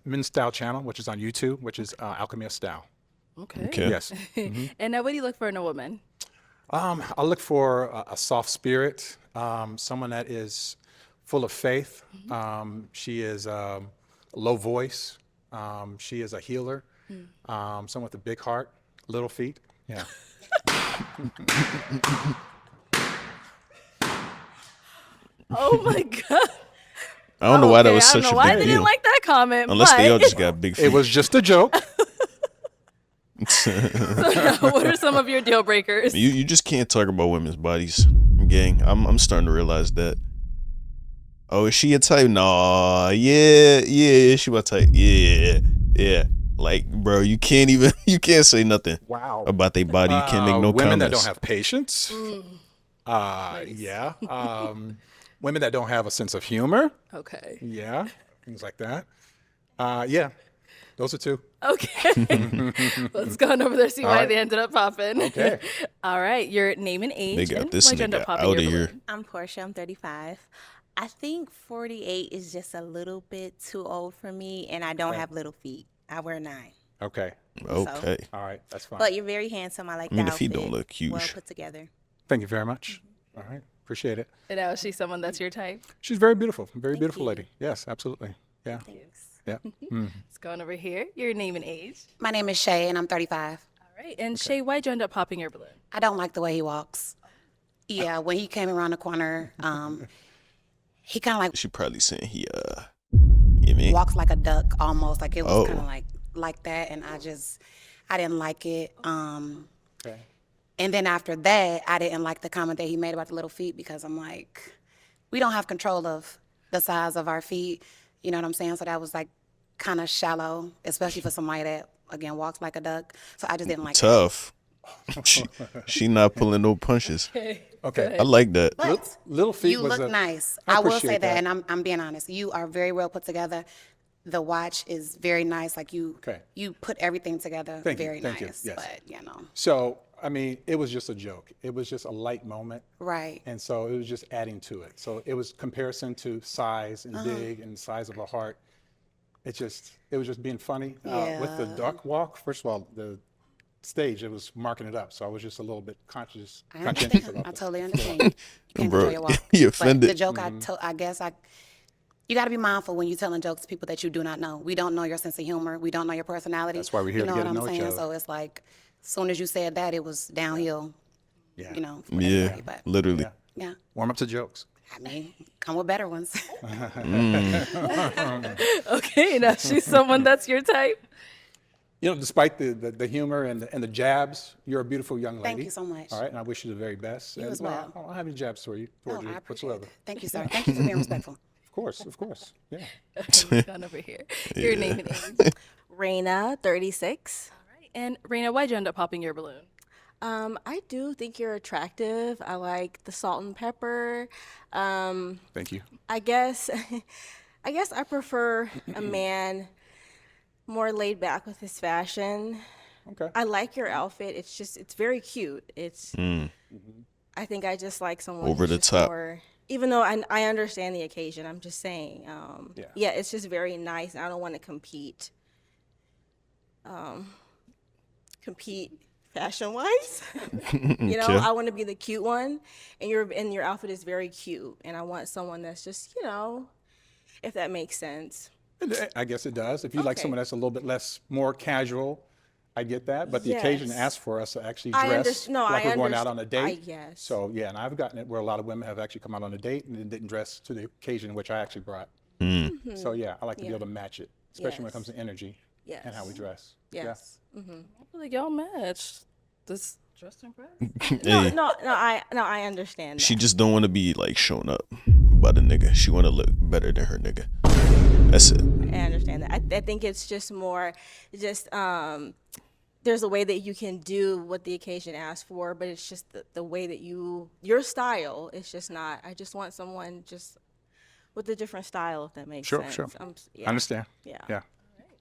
men's style channel, which is on YouTube, which is Alchemy of Style. Okay. Yes. And what do you look for in a woman? I look for a soft spirit, someone that is full of faith. She is low voice. She is a healer. Someone with a big heart, little feet. Yeah. Oh my God. I don't know why that was such a big deal. I don't know why they didn't like that comment. Unless but... they all just got big feet. It was just a joke. So now, what are some of your deal breakers? You just can't talk about women's bodies, gang. I'm starting to realize that. Oh, is she a type? Nah, yeah, she my type. Yeah. Like, bro, you can't say nothing. Wow. About their body. You can't make no women comments. That don't have patience. Yeah. Women that don't have a sense of humor. Okay. Yeah. Things like that. Yeah. Those are two. Okay. Let's go on over there, see why they ended up popping. Okay. All right. Your name and age. They got and this why'd you end nigga up popping out your of here. balloon? I'm Portia. I'm 35. I think 48 is just a little bit too old for me, and I don't have little feet. I wear 9. Okay. Okay. All right. That's fine. But you're very handsome. I like I mean, the the feet outfit. don't look huge. Well put together. Thank you very much. All right. Appreciate it. And now, is she someone that's your type? She's very beautiful. Very beautiful lady. Yes, absolutely. Yeah. Thanks. Yeah. Let's go on over here. Your name and age. My name is Shay, and I'm 35. All right. And Shay, why'd you end up popping your balloon? I don't like the way he walks. Yeah, when he came around the corner, he kind of like She probably saying you mean? walks like a duck almost. Like it was Oh. kind of like that, and I didn't like it. Okay. And then after that, I didn't like the comment that he made about the little feet because I'm like, we don't have control of the size of our feet. You know what I'm saying? So that was like kind of shallow, especially for somebody that, again, walks like a duck. So I just didn't like Tough. she not pulling no punches. Okay. I like that. But Little feet you was look a- nice. I I will appreciate say that, that. and I'm being honest. You are very well put together. The watch is very nice. Like you put everything together Thank you. very Thank you. nice. Yes. But, you know, So, I mean, it was just a joke. It was just a light moment. right. And so it was just adding to it. So it was comparison to size and big and size of a heart. It was just being funny. With the Yeah. duck walk, first of all, the stage, it was marking it up. So I was just a little bit conscientious I about understand. I that. totally understand. You can't Bro, control your walk. you But offended. the joke, I guess you got to be mindful when you're telling jokes to people that you do not know. We don't know your sense of humor. We don't know your personality. That's why we're here you to know get what to I'm know each saying? other. So it's like, as soon as you said that, it was downhill. Yeah. You know, for Yeah, everybody. But literally. Yeah. yeah, Warm up to jokes. I mean, come with better ones. Okay. Now, she's someone that's your type. You know, despite the humor and the jabs, you're a beautiful young lady. Thank you so much. All right, and I wish you the very best. You and as well. I don't have any jabs for you, No, toward you I appreciate whatsoever. it. Thank you, sir. Thank you for being respectful. Of course. Yeah. Let's go on over here. Your name and age. Raina, 36. All right. And Raina, why'd you end up popping your balloon? I do think you're attractive. I like the salt and pepper. Thank you. I guess I prefer a more laid back with his fashion. Okay. I like your outfit. It's very cute. I think I just like someone Over who's the just top. more, even though I understand the occasion. I'm just saying, Yeah. it's just very nice. And I don't want to compete fashion wise. You know, Okay. I want to be the cute one, and your outfit is very cute, and I want someone that's just, if that makes sense. I guess it does. If you like Okay. someone that's a little bit more casual, I get that, but the occasion Yes. asks for us to actually I dress no, like I we're going out on a understand. date. Yes. So yeah, and I've gotten it where a lot of women have actually come out on a date and then didn't dress to the occasion which I actually brought. So yeah, I like to be able to match it, especially when it comes to energy and how we dress. Yes. I feel like y'all match. This dress impressed. No, Hey, no, no. I understand that. she just don't want to be like shown up by the nigga. She want to look better than her nigga. That's it. I understand that. I think it's just more, just there's a way that you can do what the occasion asks for, but it's just the way that your style is just not. I just want someone just with a different style, if that makes Sure, sense. sure. Yeah. I understand. Yeah. Yeah.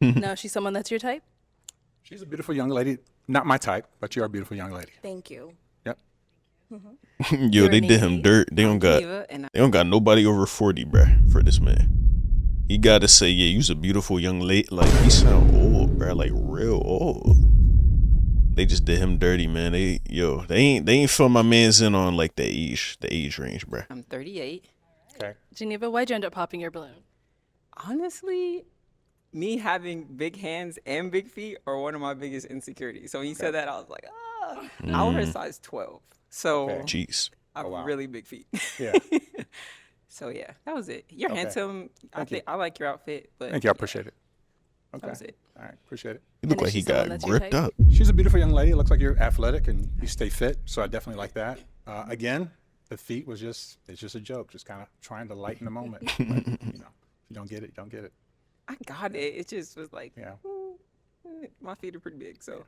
Now she's someone that's your type. She's a beautiful young lady. Not my type, but you're a beautiful young lady. Thank you. Yep. Yo, they did him dirt. They don't got Geneva, and they don't got nobody over 40, bruh, for this man. He gotta say, yeah, you's a beautiful young lady. Like, he sound old, bruh, like real old. They just did him dirty, man. They ain't fill my man's in on like the age range, bruh. I'm 38. Okay. Geneva, why'd you end up popping your balloon? Honestly, me having big hands and big feet are one of my biggest insecurities. So when you said that, I was like, ah. I wear a size 12. So Jeez. I have really big feet. Yeah. So yeah, that was it. You're Okay. handsome. I like your outfit, but Thank you. I appreciate it. Okay. that was it. All right. Appreciate it. He look And like is he she someone got that's your gripped type? up. She's a beautiful young lady. It looks like you're athletic and you stay fit. So I definitely like that. Again, the feet was it's just a joke, just kind of trying to lighten the moment. But, if you don't get it, you don't get it. I got it. It just was like, Yeah. my feet are pretty big, so.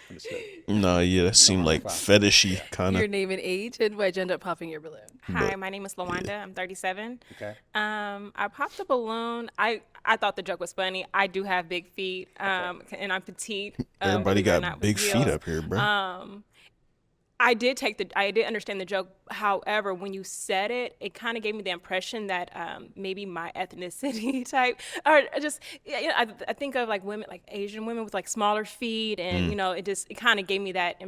Understood. Nah, yeah, that seemed like fetishy kind Your of. name and age, and why'd you end up popping your balloon? Hi, my name is Lawanda. I'm 37. Okay. I popped a balloon. I thought the joke was funny. I do have big feet, and I'm petite. Everybody believe it or got not, with big feet heels. up here, bruh. I did understand the joke. However, when you said it, it kind of gave me the impression that maybe my ethnicity type, or just, I think of like women, like Asian women with like smaller feet, and it kind of gave me that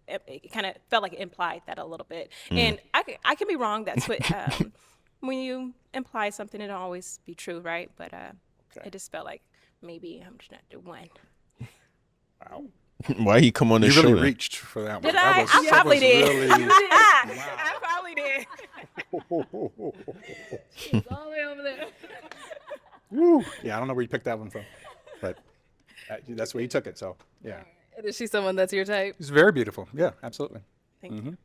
it kind of felt like it implied that a little bit. And I can be wrong. That's what when you imply something, it don't always be true, right? But it just felt like maybe I'm just not the one. Wow. Why he come on You this really show? then? reached for that one. Did I? I probably did. Really, I probably did. She's all the way over there. Woo. Yeah, I don't know where you picked that one from, but that's where you took it. So yeah, And is she someone that's your type? it's very beautiful. Yeah, absolutely. Thank you.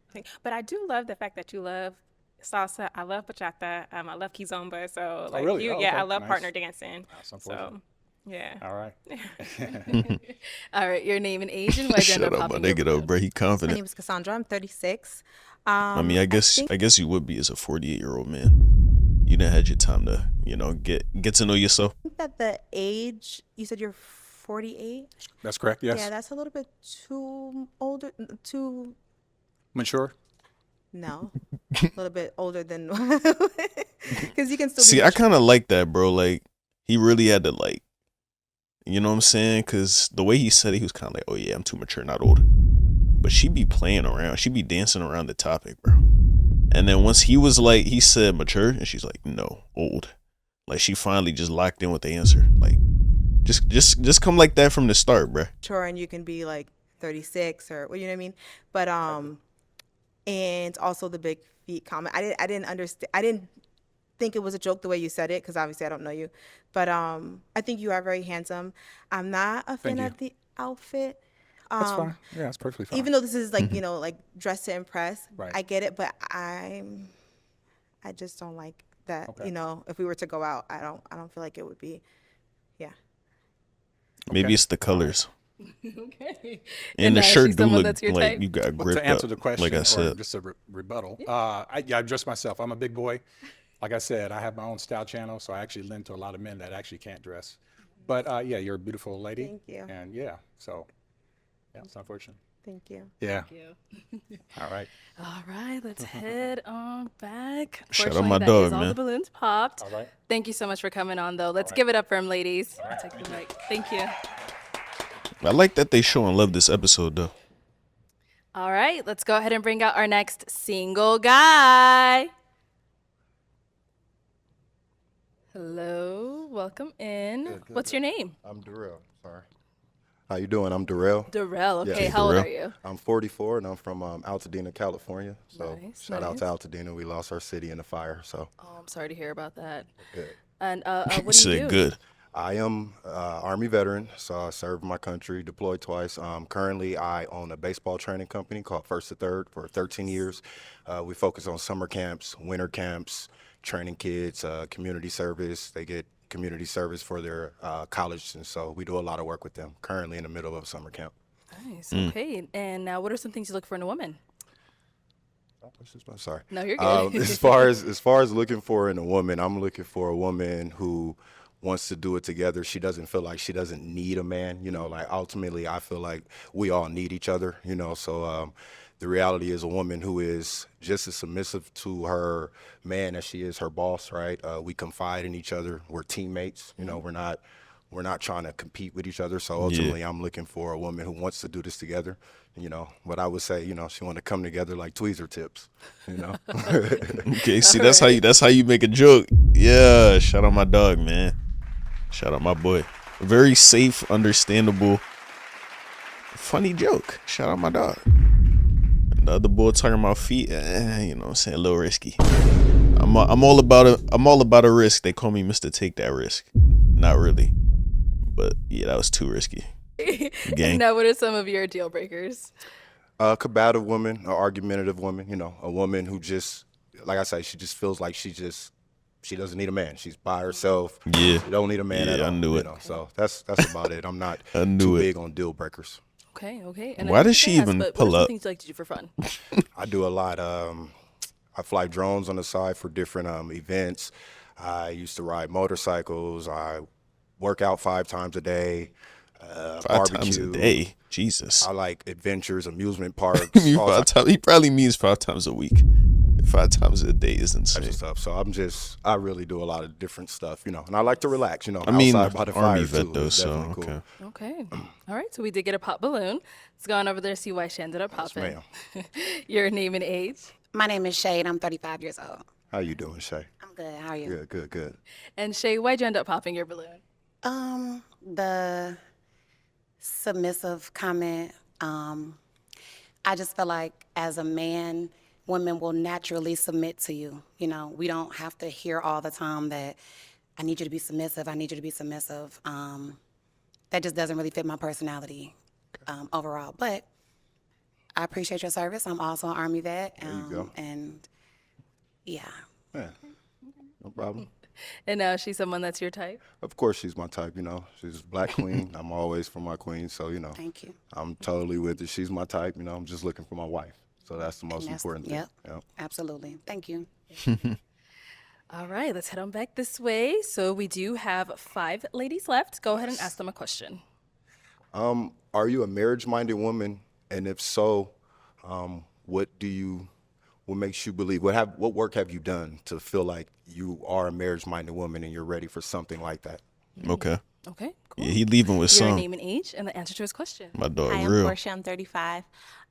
But I do love the fact that you love salsa. I love bachata. I love kizomba. So like really? Oh, yeah, okay. I love Nice. partner dancing. That's unfortunate. So yeah. All right. All right, your name and age, and why'd you end Shut up up, my popping your nigga, balloon? though, bro. He My confident. name is Cassandra. I'm 36. I mean, I guess you would be as a 48-year-old man. You done had your time to, get to know yourself. I think that the age, you said you're 48? That's correct. Yes. Yeah, that's a little bit too older, too, Mature. no, a little bit older than, because you can still See, be I kind of like that, bro. Like, he really had to, like, you know what I'm saying? Because the way he said it, he was kind of like, oh, yeah, I'm too mature, not old. But she be playing around. She be dancing around the topic, bro. And then once he was like, he said mature, and she's like, no, old. Like, she finally just locked in with the answer. Like, just come like that from the start, bro. mature and you can be like 36 or, well, you know what I mean? But, and also the big feet comment. I didn't understand. I didn't think it was a joke the way you said it, because obviously I don't know you. But I think you are very handsome. I'm not a fan you. of the outfit. That's fine. Yeah, that's perfectly fine. Even though this is like, like dress to impress, Right. I get it, but I just don't like that. Okay. If we were to go out, I don't feel like it would be, yeah. Maybe Okay. it's the colors. Okay. And the is she shirt do someone look that's your like type? you got Well, gripped to answer up, the question, like I or said. just a rebuttal, I dress myself. I'm a big boy. Like I said, I have my own style channel, so I actually lend to a lot of men that actually can't dress. But yeah, you're a beautiful lady. Thank you. And yeah, so yeah, it's unfortunate. Thank you. Yeah. Thank you. All right. All right, let's head on back. Shout out Fortunately, my that dog, is all man. the balloons popped. All right. Thank you so much for coming on, though. Let's give it up for him, ladies. I'll take the mic. Thank you. I like that they showing love this episode, though. All right, let's go ahead and bring out our next single guy. Hello, welcome in. Good, good, What's good. your name? I'm Darrell. Sorry. How you doing? I'm Darrell. Darrell. Okay, Yes. how old Darrell. are you? I'm 44 and I'm from Altadena, California. So Nice, shout out to nice. Altadena. We lost our city in the fire. So Oh, I'm sorry to hear about that. good. And You what do you said do? good. I am Army veteran, so I served my country, deployed twice. Currently, I own a baseball training company called First to Third for 13 years. We focus on summer camps, winter camps, training kids, community service. They get community service for their college, and so we do a lot of work with them. Currently in the middle of summer camp. Nice. Okay. And what are some things you look for in a woman? I'm sorry. No, you're good. As far as looking for in a woman, I'm looking for a woman who wants to do it together. She doesn't feel like she doesn't need a man. You know, like ultimately, I feel like we all need each other. You know, so the reality is a woman who is just as submissive to her man as she is her boss. Right? We confide in each other. We're teammates. You know, we're not trying to compete with each other. So ultimately, I'm looking for a woman who wants to do this together. You know, but I would say, you know, she want to come together like tweezer tips. You know. Okay, see, that's how you make a joke. Yeah, shout out my dog, man. Shout out my boy. Very safe, understandable, funny joke. Shout out my dog. The other boy talking about feet, you know what I'm saying, a little risky. I'm all about a risk. They call me Mr. Take That Risk. Not really. But yeah, that was too risky. Gang. And now, what are some of your deal breakers? A combative woman, an argumentative woman, you know, a woman who just, like I say, she just feels like she doesn't need a man. She's by herself. Yeah. She don't need a man at all. I knew it. You know, so that's about it. I'm not I knew too it. big on deal breakers. Okay, okay. And Why I does was she gonna ask, even but pull what are some up? things you like to do for fun? I do a lot. I fly drones on the side for different events. I used to ride motorcycles. I work out 5 times a day. 5 barbecue. times a day. Jesus. I like adventures, amusement parks. You all 5 types times, he probably means 5 times a week. 5 times a day is insane. of stuff. So I really do a lot of different stuff, you know. And I like to relax, you know. I mean, outside by the Army fire vet too. though, It's so definitely cool. okay. Okay. All right. So we did get a pop balloon. Let's go on over there and see why she ended up Yes, popping. ma'am. Your name and age. My name is Shade. I'm 35 years old. How you doing, Shay? I'm good. How are you? Good. And Shay, why'd you end up popping your balloon? The submissive comment. I just feel like as a man, women will naturally submit to you. You know, we don't have to hear all the time that I need you to be submissive. I need you to be submissive. That just doesn't really fit my personality overall. But I appreciate your service. I'm also an Army vet. There you go. And yeah. Yeah, no problem. And now she's someone that's your type? Of course, she's my type, you know. She's black queen. I'm always for my queen, so, you know. Thank you. I'm totally with it. She's my type, you know. I'm just looking for my wife. So that's the most And that's- important thing. Yep. Absolutely. Thank you. All right, let's head on back this way. So we do have 5 ladies left. Go ahead and ask them a question. Are you a marriage-minded woman? And if so, what makes you believe? What work have you done to feel like you are a marriage-minded woman and you're ready for something like that? Okay. Okay, cool. Yeah, he leaving with Your some. name and age and the answer to his question. My dog, Hi, I'm real. Portia. I'm 35.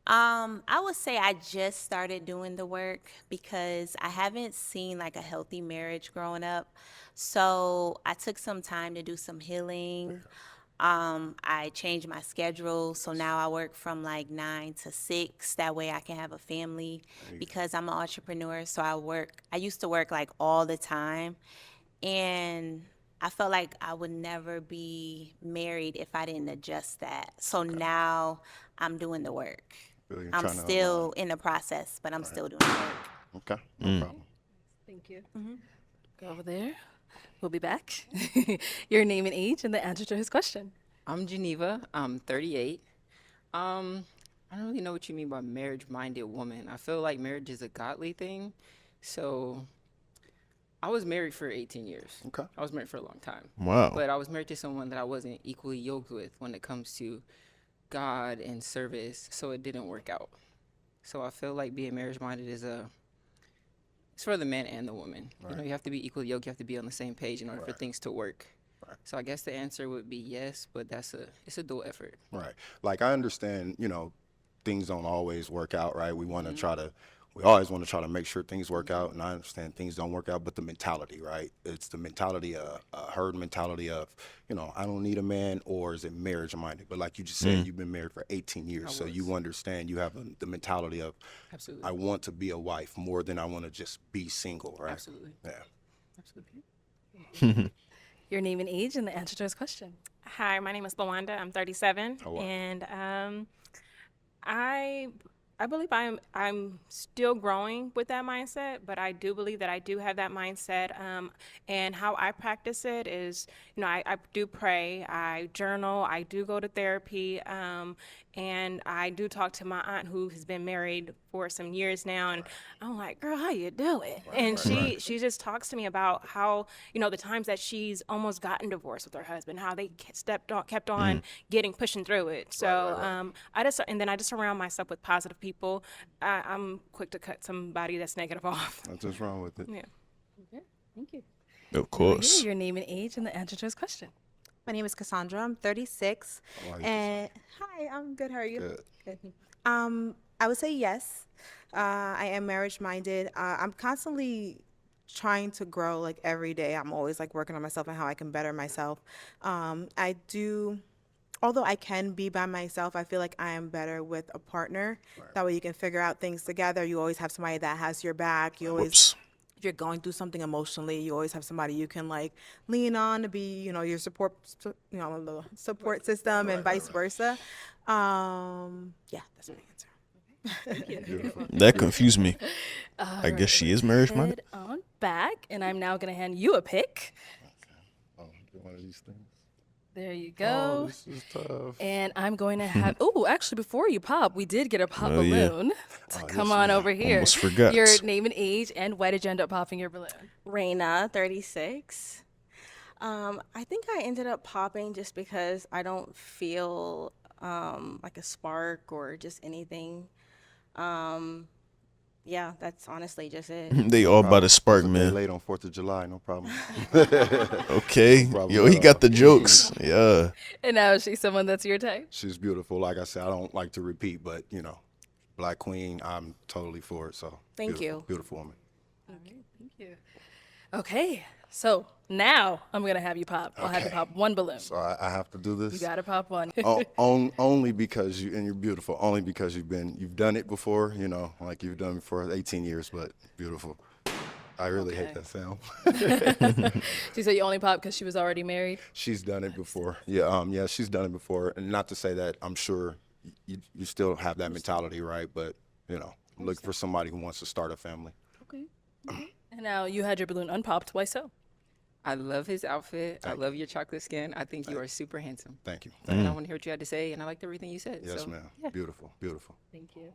I would say I just started doing the work because I haven't seen like a healthy marriage growing up. So I took some time to do some healing. I changed my schedule, so now I work from like 9 to 6. That way I can have a family because I'm an entrepreneur. So I used to work like all the time, and I felt like I would never be married if I didn't adjust that. So now I'm doing the work. Really, you're I'm trying to still in the process, but I'm still doing the work. Okay, no problem. Thank you. Go over there. We'll be back. Your name and age and the answer to his question. I'm Geneva. I'm 38. I don't really know what you mean by marriage-minded woman. I feel like marriage is a godly thing. So I was married for 18 years. Okay. I was married for a long time. Wow. But I was married to someone that I wasn't equally yoked with when it comes to God and service, so it didn't work out. So I feel like being marriage-minded it's for the man and the woman. Right. You know, you have to be equally yoked. You have to be on the same page in order for things to work. Right. So I guess the answer would be yes, but it's a dual effort. Right. Like I understand, you know, things don't always work out, right? We want to try to we always want to try to make sure things work out, and I understand things don't work out, but the mentality, right? It's the mentality, a herd mentality of, I don't need a man, or is it marriage minded? But like you just said, you've been married for 18 years, so you understand, you have the mentality of, Absolutely. I want to be a wife more than I want to just be single, right? Absolutely. Yeah. Absolutely. Your name and age and the answer to his question. Hi, my name is Lawanda. I'm 37, Oh, wow. and I believe I'm still growing with that mindset, but I do believe that I do have that mindset. And how I practice it is, I do pray, I journal, I do go to therapy, and I do talk to my aunt who has been married for some years now, and I'm like, girl, how you doing? And she just talks to me about how, the times that she's almost gotten divorced with her husband, how they kept on pushing through it. So and then I just surround myself with positive people. I'm quick to cut somebody that's negative off. That's what's wrong with it. Yeah. Okay, thank you. Of course. Your name and age and the answer to his question. My name is Cassandra. I'm 36. How are you, And hi, I'm good. How are you? Good. Good. I would say yes. I am marriage minded. I'm constantly trying to grow like every day. I'm always like working on myself and how I can better myself. I do, although I can be by myself, I feel like I am better with a partner. That way you can figure out things together. You always have somebody that has your back. You always, Whoops. if you're going through something emotionally, you always have somebody you can like lean on to be, your support, the support system, and vice versa. Yeah, that's my answer. That confused me. I guess she is marriage minded. Head on back, and I'm now going to hand you a pick. Oh, one of these things. There you Oh, go. this is tough. And I'm going to have, actually, before you pop, we did get a pop Oh, yeah. balloon to come on over here. Almost forgot. Your name and age, and why did you end up popping your balloon? Raina, 36. I think I ended up popping just because I don't feel like a spark or just anything. Yeah, that's honestly just it. They all about a spark, It's okay, man. late on 4th of July, no problem. Okay. problem Yo, at he got all. the jokes. Yeah. And now is she someone that's your type? She's beautiful. Like I said, I don't like to repeat, but, Black Queen, I'm totally for it. So Thank beautiful, you. Beautiful woman. Thank you. Okay, so now I'm going to have you pop. I'll have you Okay. pop one balloon. So I have to do this. You got to pop one. Only because and you're beautiful. Only because you've done it before. Like you've done it for 18 years, but beautiful. I really hate that sound. She said you only popped because she was already married? She's done it before. Yeah, she's done it before. And not to say that I'm sure you still have that mentality, right? But look for somebody who wants to start a family. Okay. And now you had your balloon unpopped. Why so? I love his outfit. I love your chocolate skin. I think you are super handsome. Thank you. And I want to hear what you had to say, and I liked everything you said. Yes, so, ma'am. Yeah. Beautiful, beautiful. Thank you.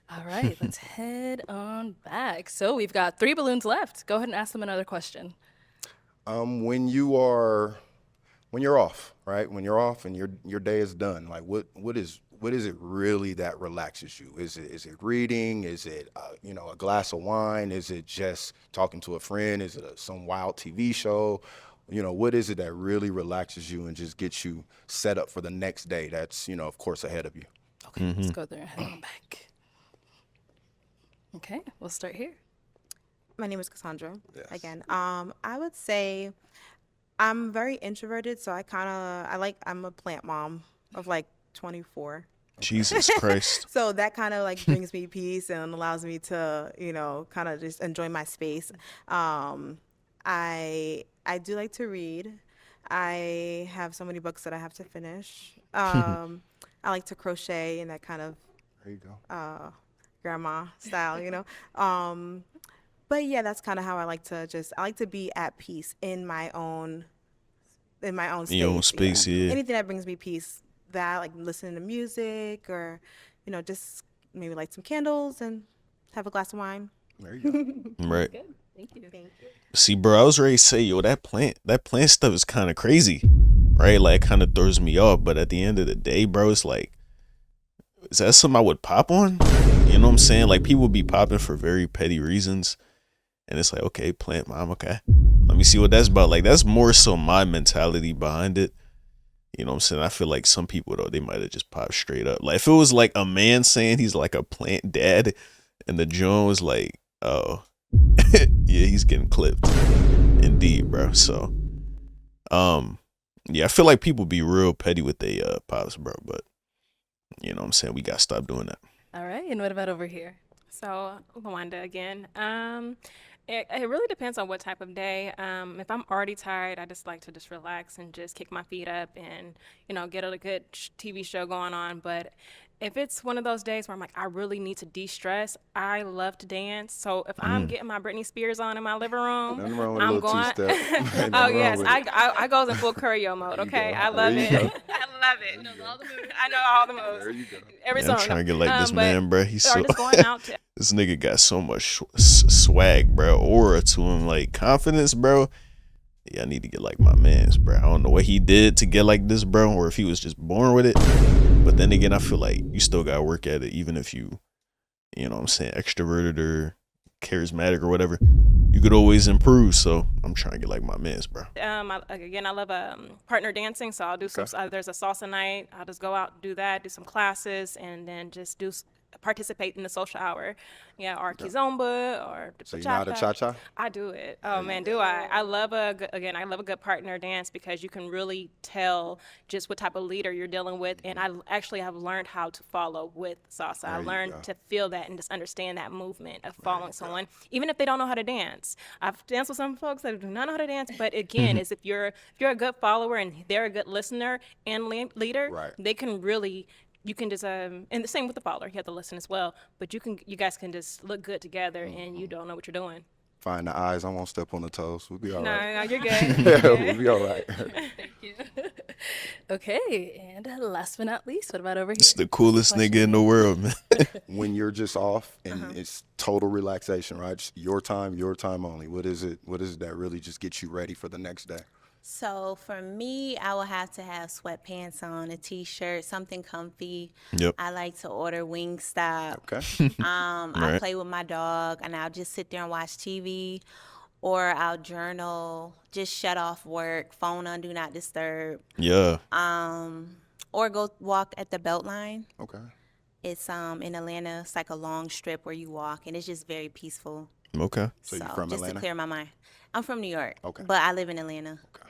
All right, let's head on back. So we've got 3 balloons left. Go ahead and ask them another question. When you're off, right? When you're off and your day is done, like what is it really that relaxes you? Is it reading? Is it a glass of wine? Is it just talking to a friend? Is it some wild TV show? What is it that really relaxes you and just gets you set up for the next day? That's of course ahead of you. Okay, let's go there and head on back. Okay, we'll start here. My name is Cassandra. Yes. Again, I would say I'm very introverted, so I'm a plant mom of like 24. Jesus Christ. So that kind of like brings me peace and allows me to, kind of just enjoy my space. I do like to read. I have so many books that I have to finish. I like to crochet in that kind of There you go. grandma style. But yeah, that's kind of how I like to be at peace in my own space. In your own space, yeah. Anything that brings me peace, that like listening to music or, just maybe light some candles and have a glass of wine. There you go. Right. Good, thank you. See, bro, I was ready to say, yo, that plant stuff is kind of crazy, right? Like, it kind of throws me off. But at the end of the day, bro, it's like, is that something I would pop on? You know what I'm saying? Like, people be popping for very petty reasons. And it's like, okay, plant mom, okay. Let me see what that's about. Like, that's more so my mentality behind it. You know what I'm saying? I feel like some people, though, they might have just popped straight up. Like, if it was like a man saying he's like a plant dad, And the joint was like, oh, yeah, he's getting clipped. Indeed, bro. So, yeah, I feel like people be real petty with their pops, bro. But you know what I'm saying? We gotta stop doing that. All right. And what about over here? So, Lawanda again. It really depends on what type of day. If I'm already tired, I just like to just relax and just kick my feet up and, get a good TV show going on. But if it's one of those days where I'm like, I really need to de-stress, I love to dance. So if I'm getting my Britney Spears on in my living room, Nothing wrong with a I'm little going. two-step. Ain't nothing Oh wrong yes, with it. I goes in full choreo mode. There you Okay, go. I love There you it. go. I love it. I know all the moves. There you go. Every Yeah, I'm song. trying to get like this but- man, bro. He's or so just going out to this nigga got so much swag, bro, aura to him, like confidence, bro. Yeah, I need to get like my man's, bro. I don't know what he did to get like this, bro, or if he was just born with it. But then again, I feel like you still gotta work at it, even if you know what I'm saying, extroverted or charismatic or whatever. You could always improve. So I'm trying to get like my man's, bro. I love partner dancing, so I'll do some. There's a salsa night. I'll just go out and do that, do some classes, and then just participate in the social hour. Yeah, or kizomba or So you know how to cha-cha? I do it. Oh man, do I? I love a good partner dance because you can really tell just what type of leader you're dealing with, and I actually have learned how to follow with salsa. I learned to feel that and just understand that movement of following someone, even if they don't know how to dance. I've danced with some folks that do not know how to dance, but again, is if you're a good follower and they're a good listener and leader, they can really. You can just and the same with the follower. You have to listen as well, but you guys can just look good together, and you don't know what you're doing. Find the eyes. I won't step on the toes. We'll be all right. No, you're good. Yeah, we'll be all right. Thank you. Okay, and last but not least, what about over here? It's the coolest nigga in the world, man. When you're just off and it's total relaxation, right? Just your time only. What is it that really just gets you ready for the next day? So for me, I will have to have sweatpants on, a t-shirt, something comfy. Yep. I like to order Wingstop. Okay. I play with my dog, and I'll just sit there and watch TV, or I'll journal, just shut off work, phone on do not disturb. Yeah. Or go walk at the Beltline. Okay. It's in Atlanta. It's like a long strip where you walk, and it's just very peaceful. Okay. So you're from just Atlanta? to clear my mind. I'm from New York. Okay. But I live in Atlanta. Okay.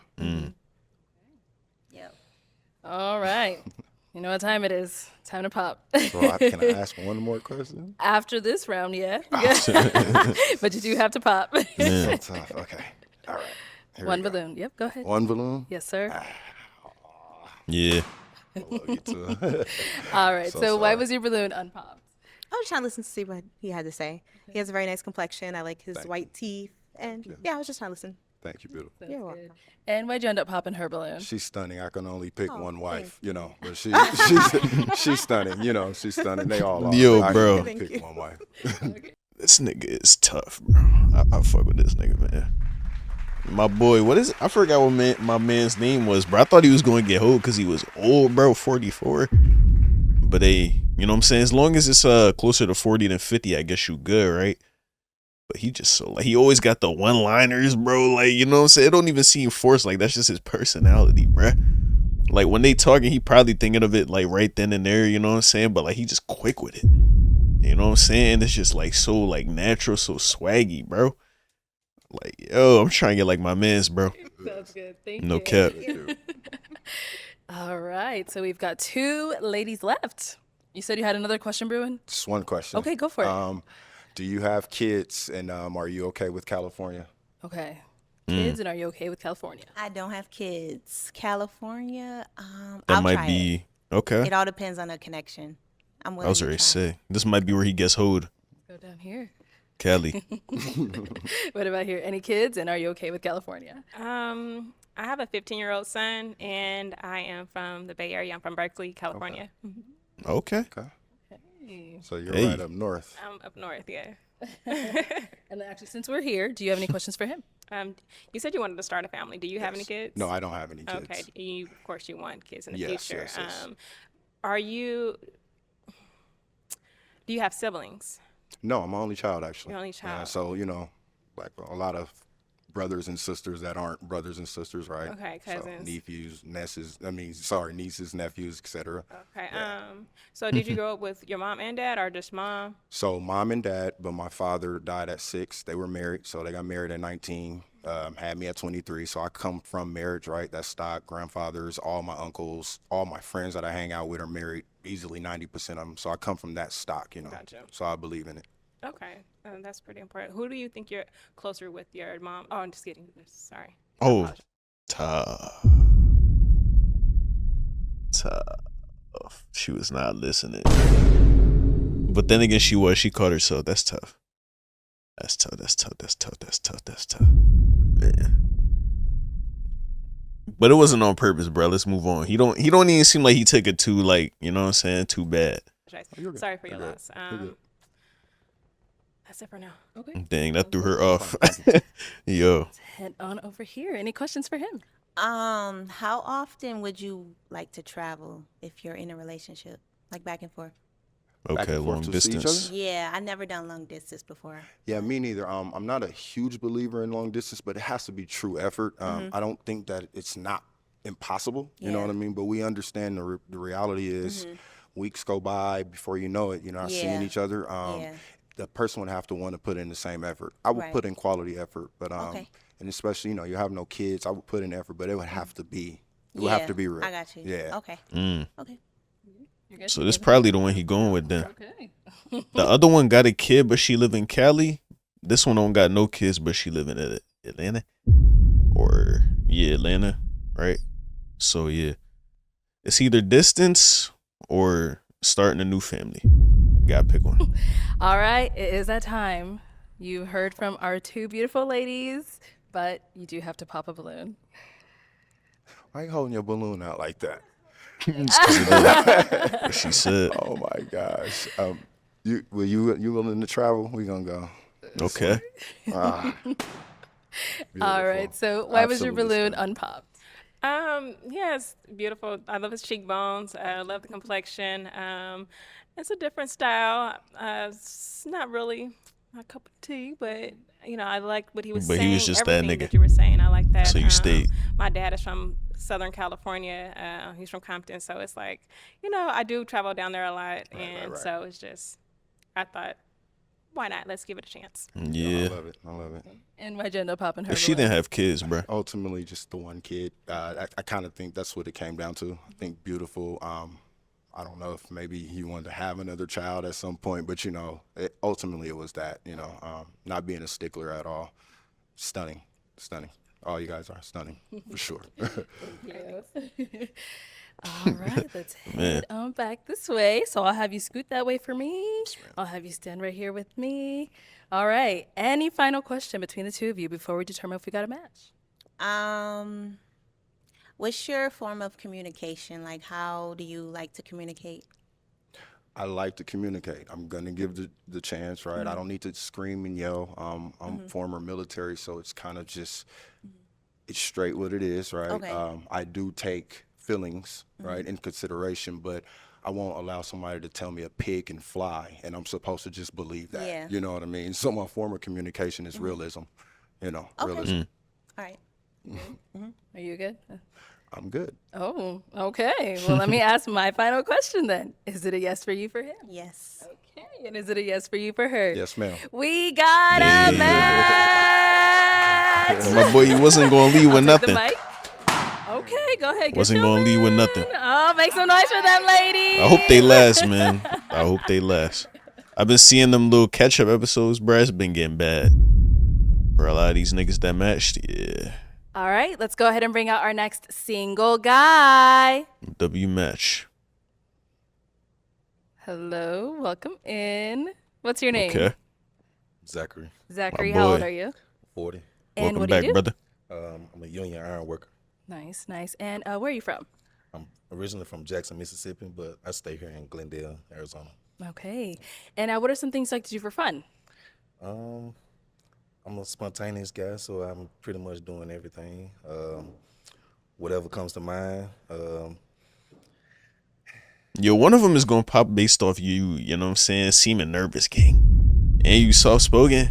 Yep. All right. You know what time it is. Time to pop. So can I ask one more question? After this round, yeah. But you do have to pop. So tough. Okay. All right. Here One we go. balloon. Yep, go ahead. One balloon? Yes, sir. Yeah. I love you too. All right. So So why sorry. was your balloon unpopped? I was trying to listen to see what he had to say. He has a very nice complexion. I like his white teeth. And yeah, I was just trying to listen. Thank you, beautiful. That's You're good. welcome. And why'd you end up popping her balloon? She's stunning. I can only pick Oh, one wife, thank but she's stunning. She's stunning. They all are. Yo, I bro. can only Thank pick you. one wife. This nigga is tough, bro. I fuck with this nigga, man. My boy, what is it? I forgot what my man's name was, bro. I thought he was going to get hold because he was old, bro, 44. But you know what I'm saying? As long as it's closer to 40 than 50, I guess you good, right? But he just so he always got the one-liners, bro. Like, you know what I'm saying? It don't even seem forced. Like, that's just his personality, bro. Like, when they talking, he probably thinking of it like right then and there, you know what I'm saying? But like, he just quick with it. You know what I'm saying? It's just like so like natural, so swaggy, bro. Like, yo, I'm trying to get like my man's, bro. Sounds good. Thank you. No cap. All right. So we've got 2 ladies left. You said you had another question, Bruin? Just one question. Okay, go for it. Do you have kids, and are you okay with California? Okay. Kids, and are you okay with California? I don't have kids. California, That I'll might try be okay. it. It all depends on the connection. I'm I willing was to already try. say this might be where he gets hold. Go down here. Cali. What about here? Any kids, and are you okay with California? I have a 15-year-old son, and I am from the Bay Area. I'm from Berkeley, California. Okay. Okay. So you're Hey. right up north. I'm up north, yeah. And actually, since we're here, do you have any questions for him? You said you wanted to start a family. Do you have any kids? No, I don't have any kids. Okay. Of course, you want kids in the Yes, future. yes, yes. Do you have siblings? No, I'm an only child, actually. You're only child. So, like a lot of brothers and sisters that aren't brothers and sisters, right? Okay, So cousins. nieces, nephews, etc. Okay. So did you grow up with your mom and dad, or just mom? So mom and dad, but my father died at 6. They were married, so they got married at 19. Had me at 23. So I come from marriage, right? That's stock. Grandfathers, all my uncles, all my friends that I hang out with are married. Easily 90% of them. So I come from that stock, you know. Gotcha. So I believe in it. Okay, that's pretty important. Who do you think you're closer with, your mom? Oh, I'm just kidding. Sorry. Oh, tough. She was not listening. But then again, she was. She caught herself. That's tough. That's tough. Man. But it wasn't on purpose, bro. Let's move on. He don't even seem like he took it too, like, you know what I'm saying, too bad. Sorry for your loss. That's it for now. Okay. Dang, that threw her off. Yo. Let's head on over here. Any questions for him? How often would you like to travel if you're in a relationship, like back and forth? Okay, long to see each distance. other? Yeah, I never done long distance before. Yeah, me neither. I'm not a huge believer in long distance, but it has to be true effort. I don't think that it's not impossible. You know Yeah. what I mean? But we understand the reality is weeks go by before you know it. You're not seeing Yeah. each other. Yeah. The person would have to want to put in the same effort. I would Right. put in quality effort, but Okay. and especially, you know, you have no kids. I would put in effort, but it would have to be. It would have to be real. I got you. Yeah. Okay. Okay. So this probably the one he going with then. Okay. The other one got a kid, but she live in Cali. This one don't got no kids, but she live in Atlanta. Atlanta, right? So yeah, it's either distance or starting a new family. You gotta pick one. All right, it is that time. You heard from our two beautiful ladies, but you do have to pop a balloon. Why you holding your balloon out like that? What she said. Oh my gosh. You willing to travel? We gonna go. Okay. Ah, All right, so why was your Absolutely balloon stunning. unpopped? Yeah, it's beautiful. I love his cheekbones. I love the complexion. It's a different style. It's not really my cup of tea, but you know, I like what he was But saying. he was just that Everything nigga. that you were saying, I like that. So you stayed. My dad is from Southern California. He's from Compton, so it's like, you know, I do travel down there a lot, and so it's just, I thought, why not? Let's give it a chance. Yeah. I love it. And why'd you end up popping her If she balloon? didn't have kids, bro. Ultimately, just the one kid. I kind of think that's what it came down to. I think beautiful. I don't know if maybe he wanted to have another child at some point, but you know, ultimately it was that. You know, not being a stickler at all. Stunning. All you guys are stunning for sure. All right, let's head on back this way. So I'll have you scoot that way for me. I'll have you stand right here with me. All right. Any final question between the two of you before we determine if we got a match? What's your form of communication? Like, how do you like to communicate? I like to communicate. I'm gonna give the chance, right? I don't need to scream and yell. I'm former military, so it's kind of just it's straight what it is, right? Okay. I do take feelings, right, in consideration, but I won't allow somebody to tell me a pig can fly, and I'm supposed to just believe that. Yeah. You know what I mean? So my form of communication is realism. You know, realism. All right. Are you good? I'm good. Oh, okay. Well, let me ask my final question then. Is it a yes for you for him? Yes. Okay. And is it a yes for you for her? Yes, ma'am. We got a match. My boy, you wasn't gonna leave with Take the nothing. mic. Okay, go ahead. Get Wasn't your gonna leave with win. nothing. Oh, make some noise for them, ladies. I hope they last, man. I hope they last. I've been seeing them little catch-up episodes, bruh. It's been getting bad. For a lot of these niggas that matched, yeah. All right, let's go ahead and bring out our next single guy. W match. Hello, welcome in. What's your name? Okay. Zachary, Zachary, My how old boy. are you? 40. And Welcome what back, do you do? brother. I'm a union iron worker. Nice, nice. And where are you from? I'm originally from Jackson, Mississippi, but I stay here in Glendale, Arizona. Okay. And what are some things you like to do for fun? I'm a spontaneous guy, so I'm pretty much doing everything. Whatever comes to mind. Yo, one of them is gonna pop based off you know what I'm saying, seeming nervous, gang. And you soft spoken.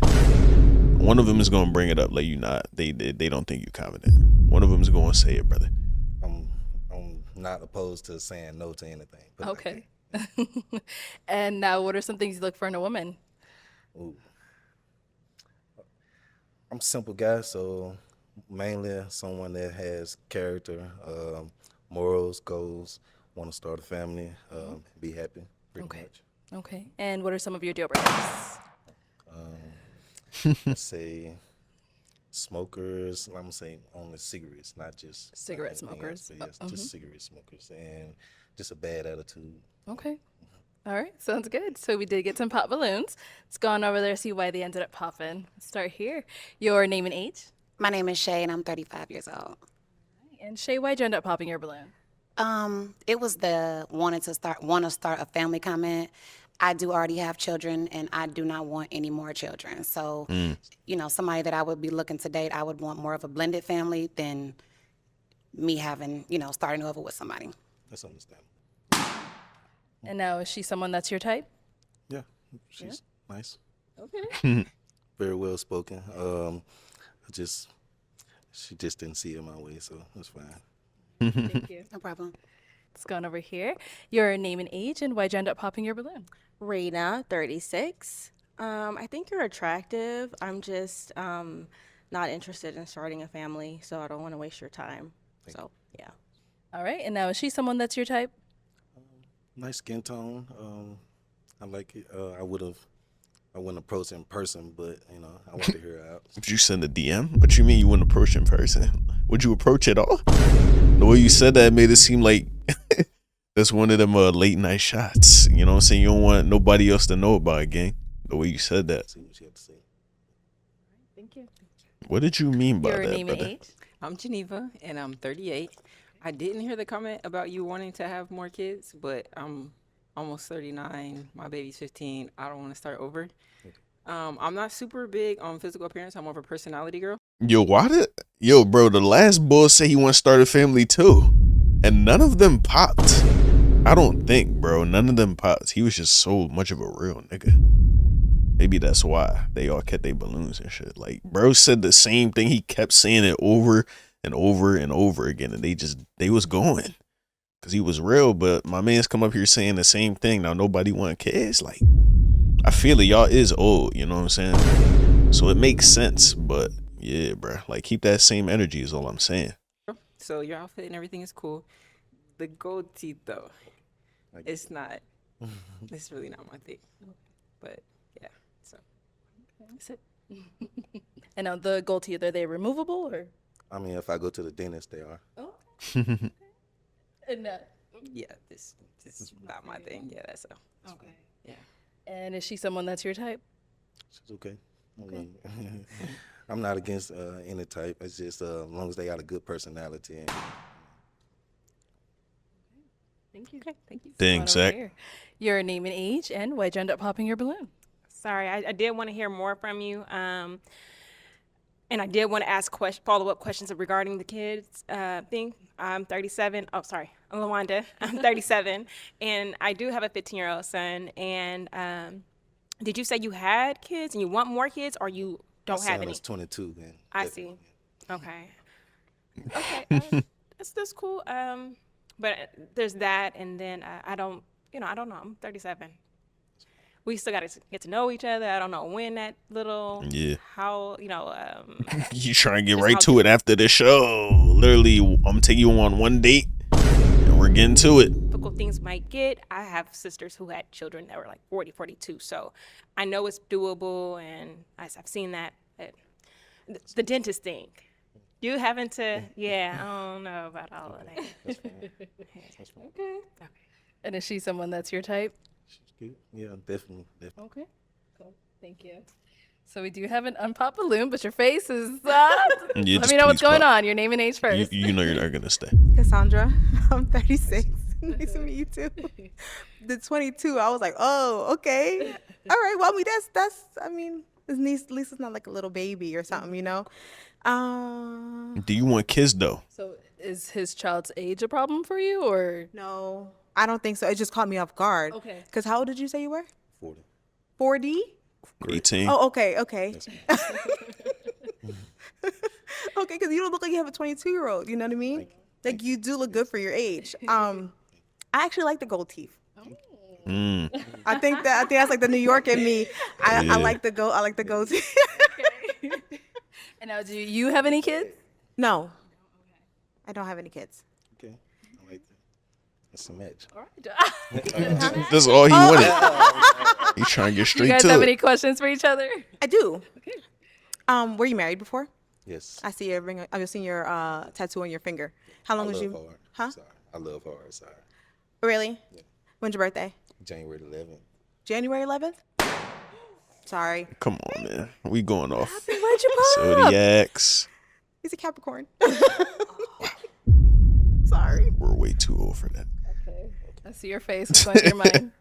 One of them is gonna bring it up, like you not. They don't think you confident. One of them is gonna say it, brother. I'm not opposed to saying no to anything. Put it like Okay. And now, what are some things you look for in a woman? that. Ooh. I'm a simple guy, so mainly someone that has character, morals, goals, want to start a family, be happy, pretty Okay. much. Okay. And what are some of your deal breakers? Let's say smokers. I'm gonna say only cigarettes, not just Cigarette anything smokers. else, but yes, just cigarette smokers, and just a bad attitude. Okay. All right. Sounds good. So we did get some pop balloons. Let's go on over there, see why they ended up popping. Let's start here. Your name and age? My name is Shay, and I'm 35 years old. And Shay, why'd you end up popping your balloon? It was the want to start a family comment. I do already have children, and I do not want any more children. So, somebody that I would be looking to date, I would want more of a blended family than me having, starting over with somebody. That's understandable. And now, is she someone that's your type? Yeah, she's nice. Okay. Very well spoken. She just didn't see it my way, so that's fine. Thank you. No problem. Let's go on over here. Your name and age, and why'd you end up popping your balloon? Raina, 36. I think you're attractive. I'm just not interested in starting a family, so I don't want to waste your time. So, yeah. All right. And now, is she someone that's your type? Nice skin tone. I like it. I wouldn't approach in person, but I want to hear her out. Would you send a DM? What you mean you wouldn't approach in person? Would you approach at all? The way you said that made it seem like that's one of them late night shots. You know what I'm saying? You don't want nobody else to know about it, gang. The way you said that. See what she had to say. Thank you. What did you mean by Your that, name and brother? age? I'm Geneva, and I'm 38. I didn't hear the comment about you wanting to have more kids, but I'm almost 39. My baby's 15. I don't want to start over. I'm not super big on physical appearance. I'm more of a personality girl. Yo, Yo, bro, the last boy said he wants to start a family too. And none of them popped. I don't think, bro. None of them popped. He was just so much of a real nigga. Maybe that's why they all kept their balloons and shit. Like, bro said the same thing. He kept saying it over and over and over again. And they was going. Because he was real. But my man's come up here saying the same thing. Now, nobody want kids. Like, I feel it. Y'all is old. You know what I'm saying? So it makes sense. But, yeah, bro. Like, keep that same energy is all I'm saying. So your outfit and everything is cool. The gold teeth, though, it's not. It's really not my thing. But yeah, so that's it. And now the gold teeth, are they removable or? I mean, if I go to the dentist, they are. Oh. And Yeah, this is not my thing. Yeah, that's so. Okay. Yeah. And is she someone that's your type? She's okay. I mean, I'm not against any type. It's just as long as they got a good personality. And, Thank you. Okay, thank you. Thanks, Come on over Zach. here. Your name and age, and why'd you end up popping your balloon? Sorry, I did want to hear more from you. And I did want to ask follow-up questions regarding the kids thing. I'm 37. Oh, sorry. I'm Lawanda. I'm 37. And I do have a 15-year-old son. And did you say you had kids and you want more kids, or you don't my have son any? is 22. And I see. Okay. Okay. That's cool. But there's that, and then I don't know. I'm 37. We still got to get to know each other. I don't know when that little, Yeah. how, You trying to get just right how to it after the show. Literally, I'm taking you on one date, and we're getting to it. difficult things might get. I have sisters who had children that were like 40, 42. So I know it's doable, and I've seen that. The dentist thing. You having to, yeah, I don't know about all of that. That's fine. That's fine. Okay. And is she someone that's your type? She's good. Yeah, definitely. Okay. Cool. Thank you. So we do have an unpopped balloon, but your face is. Yeah, Let just me know what's please going pop. on. Your name and age first. You know you're not gonna stay. Cassandra, I'm 36. Nice to meet you too. The 22, I was like, oh, okay. All right. Well, I mean, I mean, at least it's not like a little baby or something, you know? Do you want kids though? So is his child's age a problem for you, or? No, I don't think so. It just caught me off guard. Okay. Because how old did you say you were? 40. 40? 18. Oh, okay. Okay, because you don't look like you have a 22-year-old. You know what I mean? Like you do look good for your age. I actually like the gold teeth. I think that's like the New York in me. I like the gold. I like the gold teeth. And now, do you have any kids? No, I don't have any kids. Okay, I like that. That's a match. All right. That's all he wanted. He trying to get You straight guys to have it. any questions for each other? I do. Were you married before? Yes. I see your ring. I've seen your tattoo on your finger. How long I was love you? hard. Huh? Sorry. I love hard. Sorry. Really? Yeah. When's your birthday? January 11th. January 11th. Sorry. Come on, man. We going off Why'd you pop? zodiacs. He's a Capricorn. Sorry. We're way too old for that. Okay. I see your face. What's going through your mind?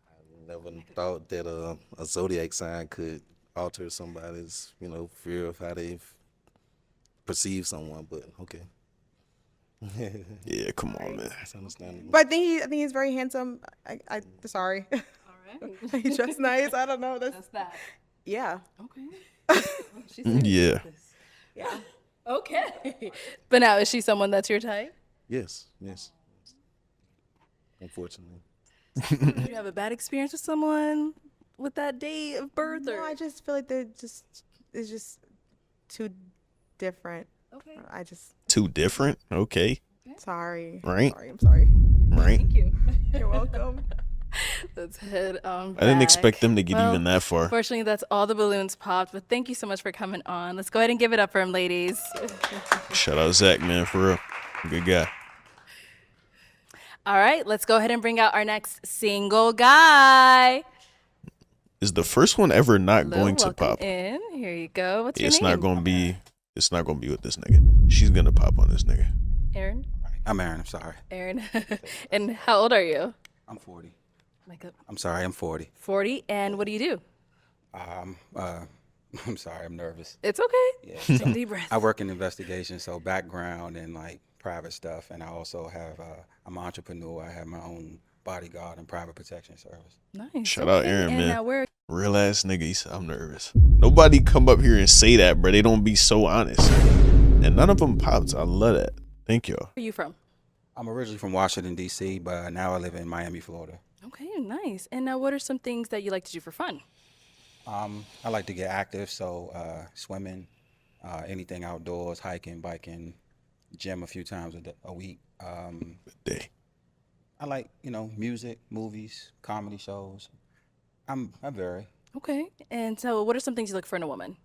I never thought that a zodiac sign could alter somebody's, fear of how they perceive someone. But okay. Yeah, come on, man. That's understandable. But I think he's very handsome. I sorry. All right. He dressed nice. I don't know. That's that. Yeah. Okay. Yeah. Yeah. Okay. But now, is she someone that's your type? Yes. Unfortunately. Did you have a bad experience with someone with that date of birth? No, Or? I just feel like it's just too different. Okay. I just Too different. Okay. sorry. Right. Sorry. I'm sorry. Right. Thank you. You're welcome. Let's head on I didn't back. expect them to get even that far. Unfortunately, that's all the balloons popped. But thank you so much for coming on. Let's go ahead and give it up for him, ladies. Shout out Zach, man, for real. Good guy. All right, let's go ahead and bring out our next single guy. Is the first one ever not Lil, going to welcome pop? in. Here you go. What's your It's name? not gonna be. It's not gonna be with this nigga. She's gonna pop on this nigga. Aaron. I'm Aaron. I'm sorry. Aaron. And how old are you? I'm 40. Makeup. I'm sorry. I'm 40. 40. And what do you do? I'm sorry. I'm nervous. It's okay. Yeah. Take a deep breath. I work in investigation, so background and like private stuff, and I also have. I'm an entrepreneur. I have my own bodyguard and private protection service. Nice. Shout out okay. Aaron, And man. now where Real ass nigga. He said, I'm nervous. Nobody come up here and say that, bro. They don't be so honest. And none of them popped. I love that. Thank y'all. are you from? I'm originally from Washington D.C., but now I live in Miami, Florida. Okay, nice. And now what are some things that you like to do for fun? I like to get active, so swimming, anything outdoors, hiking, biking, gym a few times a week. Day. I like, music, movies, comedy shows. I vary. Okay. And so what are some things you look for in a woman?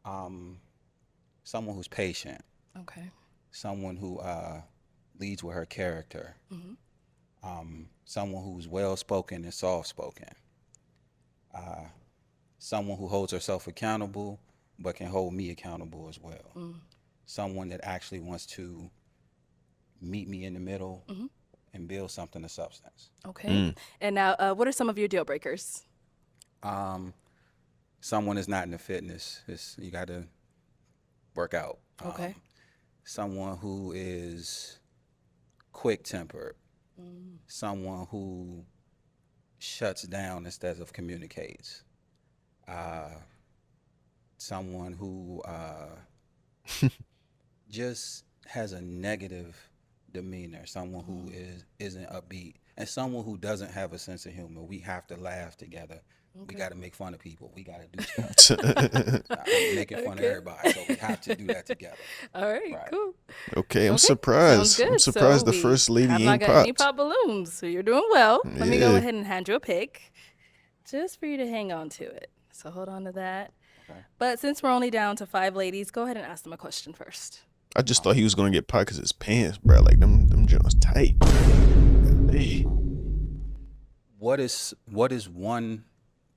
Someone who's patient, Okay. someone who leads with her character, someone who's well-spoken and soft-spoken, someone who holds herself accountable but can hold me accountable as well, someone that actually wants to meet me in the middle and build something of substance. Okay. And now what are some of your deal breakers? Someone is not into fitness. You got to work out. Okay. Someone who is quick-tempered. Someone who shuts down instead of communicates. Someone who just has a negative demeanor. Someone who isn't upbeat. And someone who doesn't have a sense of humor. We have to laugh together. We got to make fun of people. We got to do stuff. I'm making fun of everybody, so we have to do that together. All right, cool. Okay, I'm Okay, surprised. sounds good. I'm surprised So the first lady have not ain't got any popped. pop balloons, so you're doing well. Let me go Yeah. ahead and hand you a pick, just for you to hang on to it. So hold on to that. Okay. But since we're only down to 5 ladies, go ahead and ask them a question first. I just thought he was gonna get popped because his pants, bro. Like them joints tight. Hey. What is one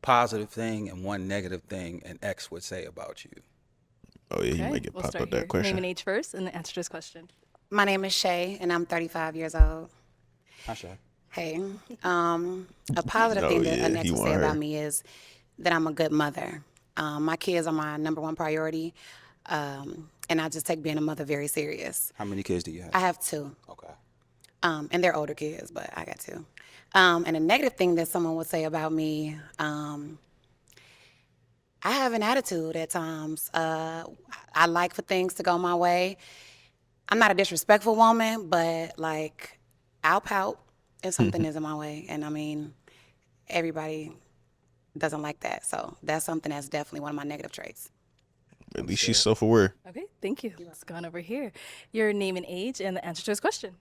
positive thing and one negative thing an ex would say about you? Oh yeah, you Okay, might get we'll popped start up that here. question. Name and age first, and then answer this question. My name is Shay, and I'm 35 years old. Hi, Shay. Hey, a positive Oh, thing that yeah, an ex he would want say her. about me is that I'm a good mother. My kids are my number one priority, and I just take being a mother very serious. How many kids do you have? I have 2. Okay. And they're older kids, but I got 2. And a negative thing that someone would say about me, I have an attitude at times. I like for things to go my way. I'm not a disrespectful woman, but like I'll pout if something isn't my way. And I mean, everybody doesn't like that. So that's something that's definitely one of my negative traits. At least she's self-aware. Okay, thank you. Let's go on over here. Your name and age and the answer to this question.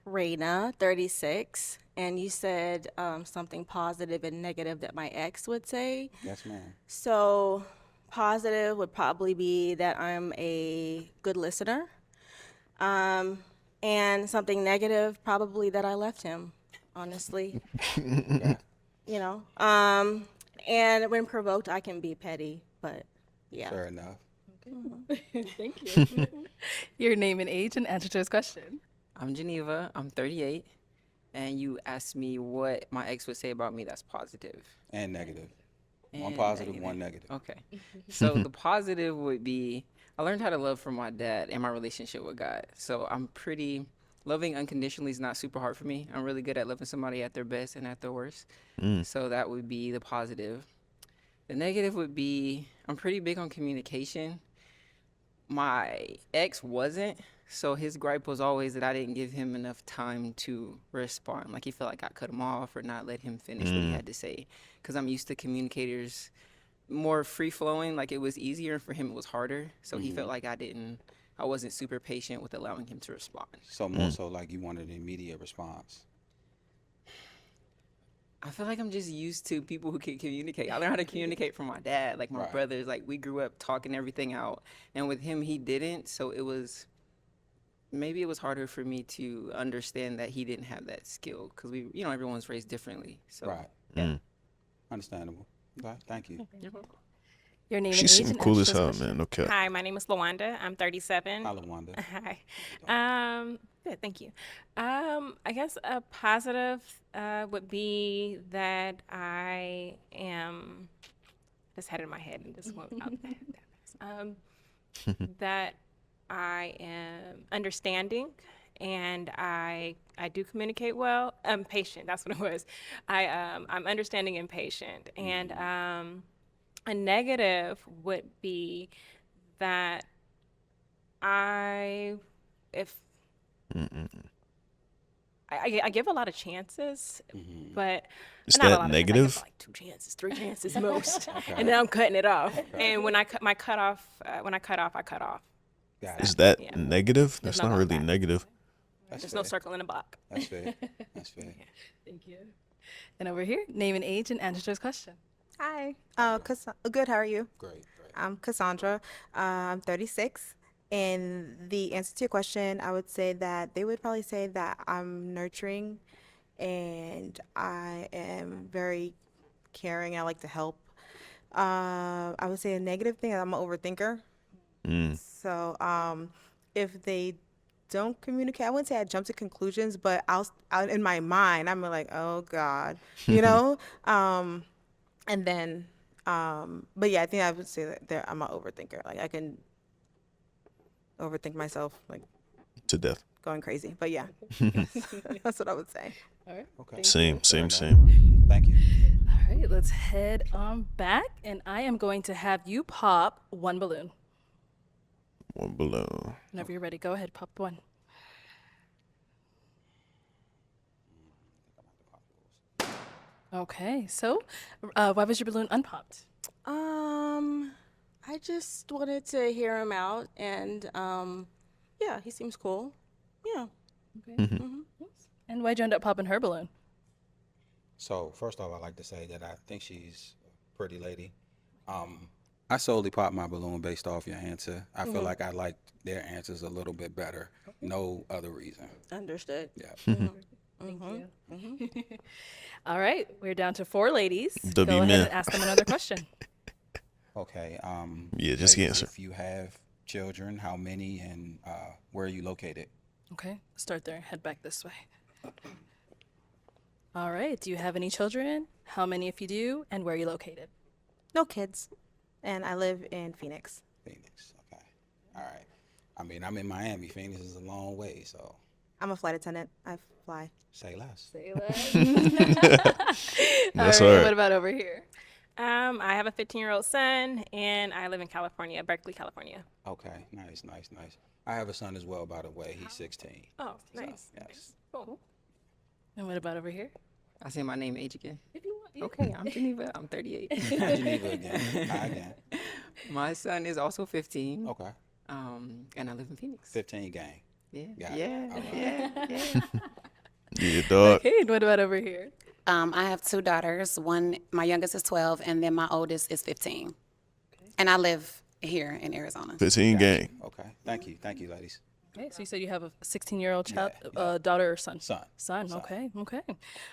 Raina, 36, and you said something positive and negative that my ex would say. Yes, ma'am. So, positive would probably be that I'm a good listener. And something negative, probably that I left him, honestly. Yeah. You know, and when provoked, I can be petty, but yeah. Fair enough. Thank you. Your name and age and answer to this question. I'm Geneva. I'm 38. And you asked me what my ex would say about me that's positive. And negative. One And positive, one negative. Okay. So the positive would be I learned how to love from my dad and my relationship with God. So I'm pretty loving unconditionally is not super hard for me. I'm really good at loving somebody at their best and at their worst. So that would be the positive. The negative would be I'm pretty big on communication. My ex wasn't, so his gripe was always that I didn't give him enough time to respond. Like he felt like I cut him off or not let him finish what he had to say. Because I'm used to communicators more free flowing, like it was easier. For him, it was harder. So he felt like I wasn't super patient with allowing him to respond. So more so like you wanted an immediate response. I feel like I'm just used to people who can communicate. I learned how to communicate from my dad. Like my Right. brothers, like we grew up talking everything out. And with him, he didn't. So maybe it was harder for me to understand that he didn't have that skill because everyone's raised differently. So Right. yeah. Understandable. Okay, thank you. Your name She and age seemed and cool answer as to hell, this question. man. No cap. Hi, my name is Lawanda. I'm 37. Hi, Lawanda. Hi. Good, thank you. I guess a positive would be that I am just had it in my head and just went out there. That I am understanding and I do communicate well. I'm patient. That's what it was. I'm understanding and patient. And a negative would be that if I give a lot of chances, but Is not a that lot negative? Of chances. I give like 2 chances, 3 chances most, and then I'm cutting it off. And when I cut off, I cut off. Got Is it. that Yeah. negative? There's That's no not going really back. negative. That's There's fair. no circle in the block. That's fair. That's fair. Thank you. And over here, name and age and answer to this question. Hi. Good. How are you? Great. I'm Cassandra. I'm 36. And the answer to your question, I would say that they would probably say that I'm nurturing and I am very caring. I like to help. I would say a negative thing, I'm an overthinker. So if they don't communicate, I wouldn't say I jump to conclusions, but I'll in my mind, I'm like, oh God, you know? And then, but yeah, I think I would say that I'm an overthinker. Like I can overthink myself, like To death. going crazy. But yeah, that's what I would say. All right. Okay. Same. Thank you. All right, let's head on back. And I am going to have you pop one balloon. One below. Whenever you're ready, go ahead, pop one. Okay, so why was your balloon unpopped? I just wanted to hear him out, and yeah, he seems cool. Yeah. Okay. And why'd you end up popping her balloon? So first off, I'd like to say that I think she's a pretty lady. I solely popped my balloon based off your answer. I feel like I liked their answers a little bit better. No other reason. Understood. Yeah. Thank you. All right, we're down to 4 ladies. W Go ahead man. and ask them another question. Okay. Yeah, just the ladies, answer. If you have children, how many and where are you located? Okay, start there. Head back this way. All right, do you have any children? How many if you do? And where are you located? No kids, and I live in Phoenix. Phoenix. Okay. All right. I mean, I'm in Miami. Phoenix is a long way, so I'm a flight attendant. I fly. say less. Say less. That's all all right, right. what about over here? I have a 15-year-old son, and I live in California, Berkeley, California. Okay, nice, nice, nice. I have a son as well, by the way. He's 16. Oh, nice. Yes. Cool. And what about over here? I say my name, age again. If you want. Okay, I'm Geneva. I'm 38. Geneva again. Hi again. My son is also 15. Okay. And I live in Phoenix. 15 gang. Yeah. Got it. Yeah. All right. Yeah. Yeah, dog. Okay, and what about over here? I have two daughters. One, my youngest is 12, and then my oldest is 15. And I live here in Arizona. 15 gang. Okay. Thank you, ladies. Okay, so you said you have a 16-year-old child, Yeah. daughter or son? Son. Son. Son. Okay.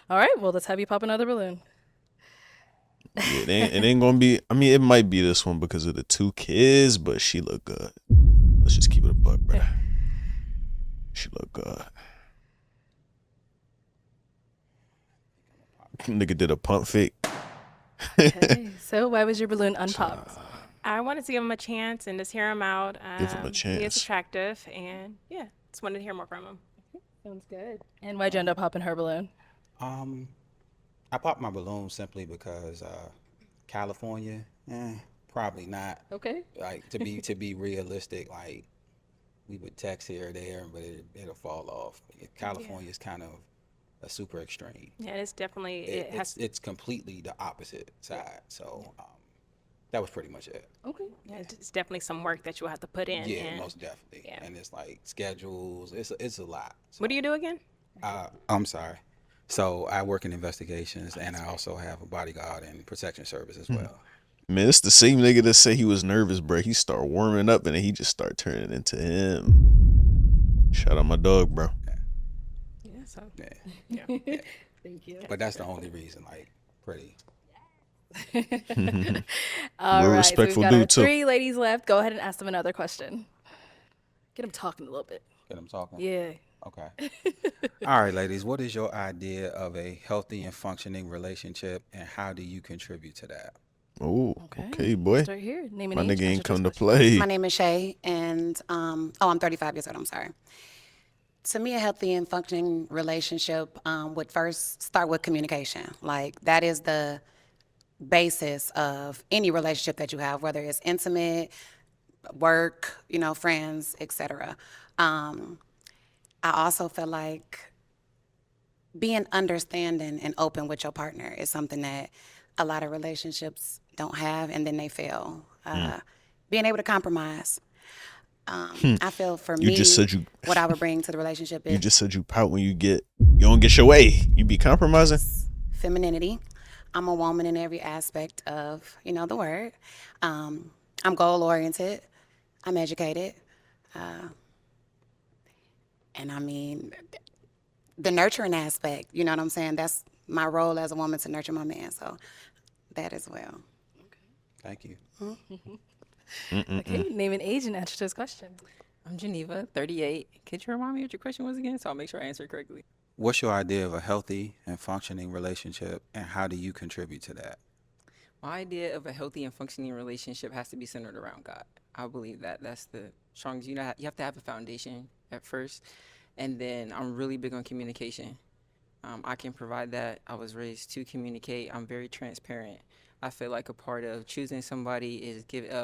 All right. Well, let's have you pop another balloon. Yeah, it ain't gonna be. I mean, it might be this one because of the two kids, but she look good. Let's just keep it a buck, bro. She look good. Nigga did a pump fake. Okay. So why was your balloon unpopped? I wanted to give him a chance and just hear him out. Give him a He chance. is attractive, and yeah, just wanted to hear more from him. Sounds good. And why'd you end up popping her balloon? I popped my balloon simply because California, probably not. Okay. Like to be realistic, like we would text here or there, but it'll fall off. California is kind of a super extreme. Yeah, it's definitely it has. It's completely the opposite side. So that was pretty much it. Okay. Yeah, it's definitely some work that you'll have to put in. Yeah, and, most definitely. Yeah. And it's like schedules. It's a lot. So, What do you do again? I'm sorry. So I work in investigations, and I also have a bodyguard and protection service as well. Man, it's the same nigga that say he was nervous, bro. He start warming up and then he just start turning into him. Shout out my dog, bro. Yeah. So. Yeah. Yeah. Thank you. But that's the only reason, like, pretty. All Real right. respectful so we've got our dude, too. 3 ladies left. Go ahead and ask them another question. Get them talking a little bit. Get them talking? Yeah. Okay. All right, ladies. What is your idea of a healthy and functioning relationship, and how do you contribute to that? Oh, okay, boy. Start here. Name My and age. nigga ain't answer come this to play. My name is Shay, and I'm 35 years old. I'm sorry. To me, a healthy and functioning relationship would first start with communication. Like that is the basis of any relationship that you have, whether it's intimate, work, friends, etc. I also feel like being understanding and open with your partner is something that a lot of relationships don't have, and then they fail. Being able to compromise. I feel for You me, just said you- what I would bring to the relationship You is just said you pout when you don't get your way. You be compromising. femininity. I'm a woman in every aspect of, the word. I'm goal oriented. I'm educated. And I mean, the nurturing aspect, you know what I'm saying? That's my role as a woman, to nurture my man. So that as well. Thank you. Okay. Name and age and answer to this question. I'm Geneva, 38. Could you remind me what your question was again, so I'll make sure I answer it correctly? What's your idea of a healthy and functioning relationship, and how do you contribute to that? My idea of a healthy and functioning relationship has to be centered around God. I believe that that's the strongest. You have to have a foundation at first, and then I'm really big on communication. I can provide that. I was raised to communicate. I'm very transparent. I feel like a part of choosing somebody is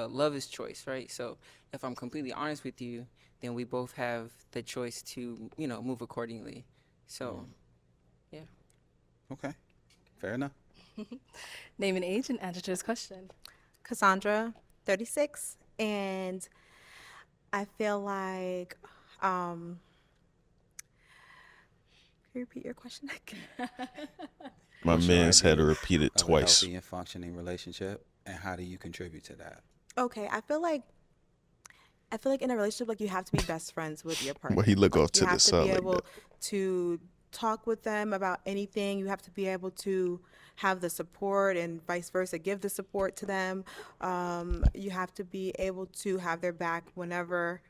love is choice, right? So if I'm completely honest with you, then we both have the choice to, move accordingly. So, yeah. Okay. Fair enough. Name and age and answer to this question. Cassandra, 36, and I feel like can you repeat your question again? My What's your man's had to idea repeat it of a twice. healthy and functioning relationship, and how do you contribute to that? Okay, I feel like in a relationship, like you have to be best friends with your partner. Why he look Like, off to the side You have like to be able that? to talk with them about anything. You have to be able to have the support and vice versa, give the support to them. You have to be able to have their back whenever,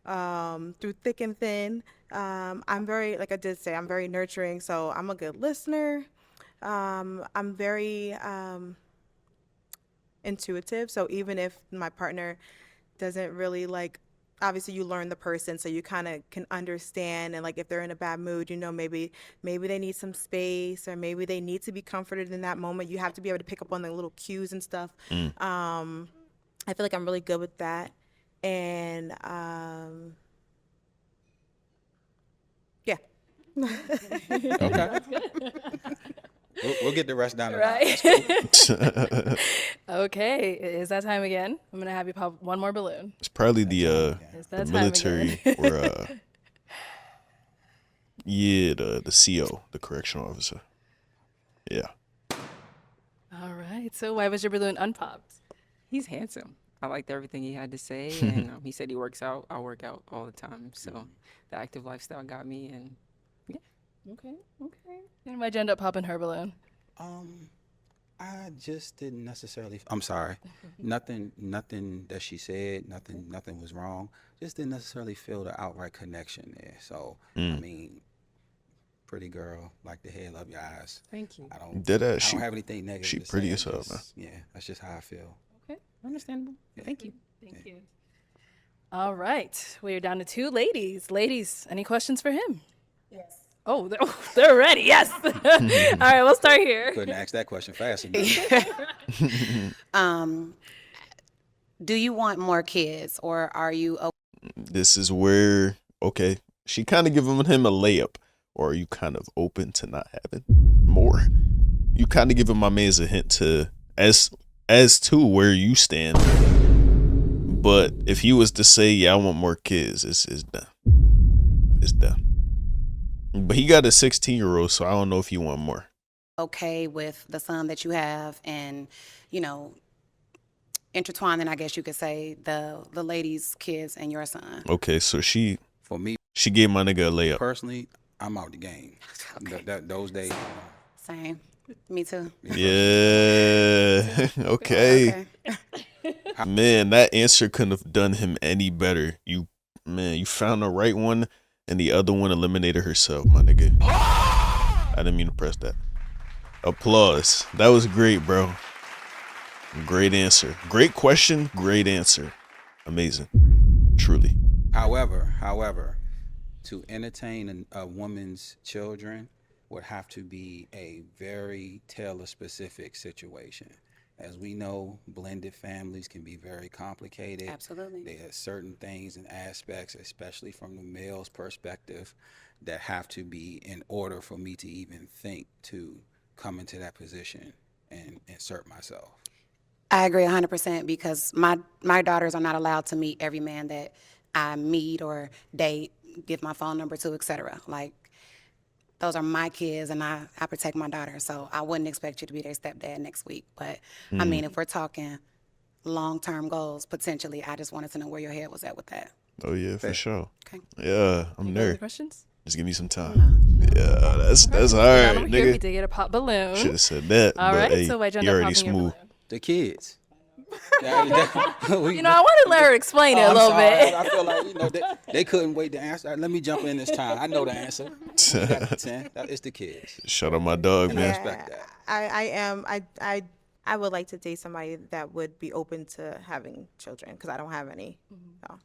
through thick and thin. I'm very, like I did say, I'm very nurturing, so I'm a good listener. I'm very intuitive, so even if my partner doesn't really like obviously you learn the person, so you kind of can understand, and like if they're in a bad mood, you know, maybe they need some space, or maybe they need to be comforted in that moment. You have to be able to pick up on the little cues and stuff. I feel like I'm really good with that. And yeah. Okay. We'll get the rest down the line. Right. That's cool. Okay, is that time again? I'm gonna have you pop one more balloon. It's probably the It's the that time military again. or yeah, the CO, the correctional officer. Yeah. All right. So why was your balloon unpopped? He's handsome. I liked everything he had to say, and he said he works out. I work out all the time, so the active lifestyle got me, and yeah. Okay. And why'd you end up popping her balloon? I just didn't necessarily. I'm sorry. Nothing that she said. Nothing was wrong. Just didn't necessarily feel the outright connection there. So I mean, pretty girl, like the hair, love your eyes. Thank you. I don't She have anything negative. she to say. pretty I as hell, man. just- Yeah, that's just how I feel. Okay, understandable. Thank you. Thank you. All right. We're down to 2 ladies. Ladies, any questions for him? Yes. Oh, they're ready. Yes. All right, we'll start here. Couldn't ask that question fast enough. Do you want more kids, or are you This is where okay, she kind of giving him a layup, or are you kind of open to not having more? You kind of giving my man's a hint to as to where you stand. But if he was to say, "Yeah, I want more kids," it's done. It's done. But he got a 16-year-old, so I don't know if you want more. okay with the son that you have, and you know, intertwining, I guess you could say, the lady's kids and your son? Okay, so she For me gave my nigga a layup. personally, I'm out the game. Those days. Same. Me too. Yeah. Okay. Okay. Man, that answer couldn't have done him any better. You found the right one, and the other one eliminated herself, my nigga. I didn't mean to press that. Applause. That was great, bro. Great answer. Great question. Great answer. Amazing. Truly. However, to entertain a woman's children would have to be a very tailor-specific situation. As we know, blended families can be very complicated. Absolutely. There are certain things and aspects, especially from the male's perspective, that have to be in order for me to even think to come into that position and insert myself. I agree 100% because my daughters are not allowed to meet every man that I meet or date, give my phone number to, etc. Like, those are my kids, and I protect my daughter. So I wouldn't expect you to be their stepdad next week. But I mean, if we're talking long-term goals, potentially, I just wanted to know where your head was at with that. Oh yeah, for sure. Okay. Yeah, I'm Any other there. questions? Just give me some time. Yeah, that's Now hard, I'm here. We nigga. did get a pop balloon. Should have said that. All but right. hey, So why'd you end you up already popping your smooth. balloon? The kids. You know, I want to let her explain it a I'm little sorry. bit. I feel like they couldn't wait to answer. Let me jump in this time. I know the answer. You got the 10. It's the kids. Shout out my dog, And I man. respect that. I would like to date somebody that would be open to having children because I don't have any. So.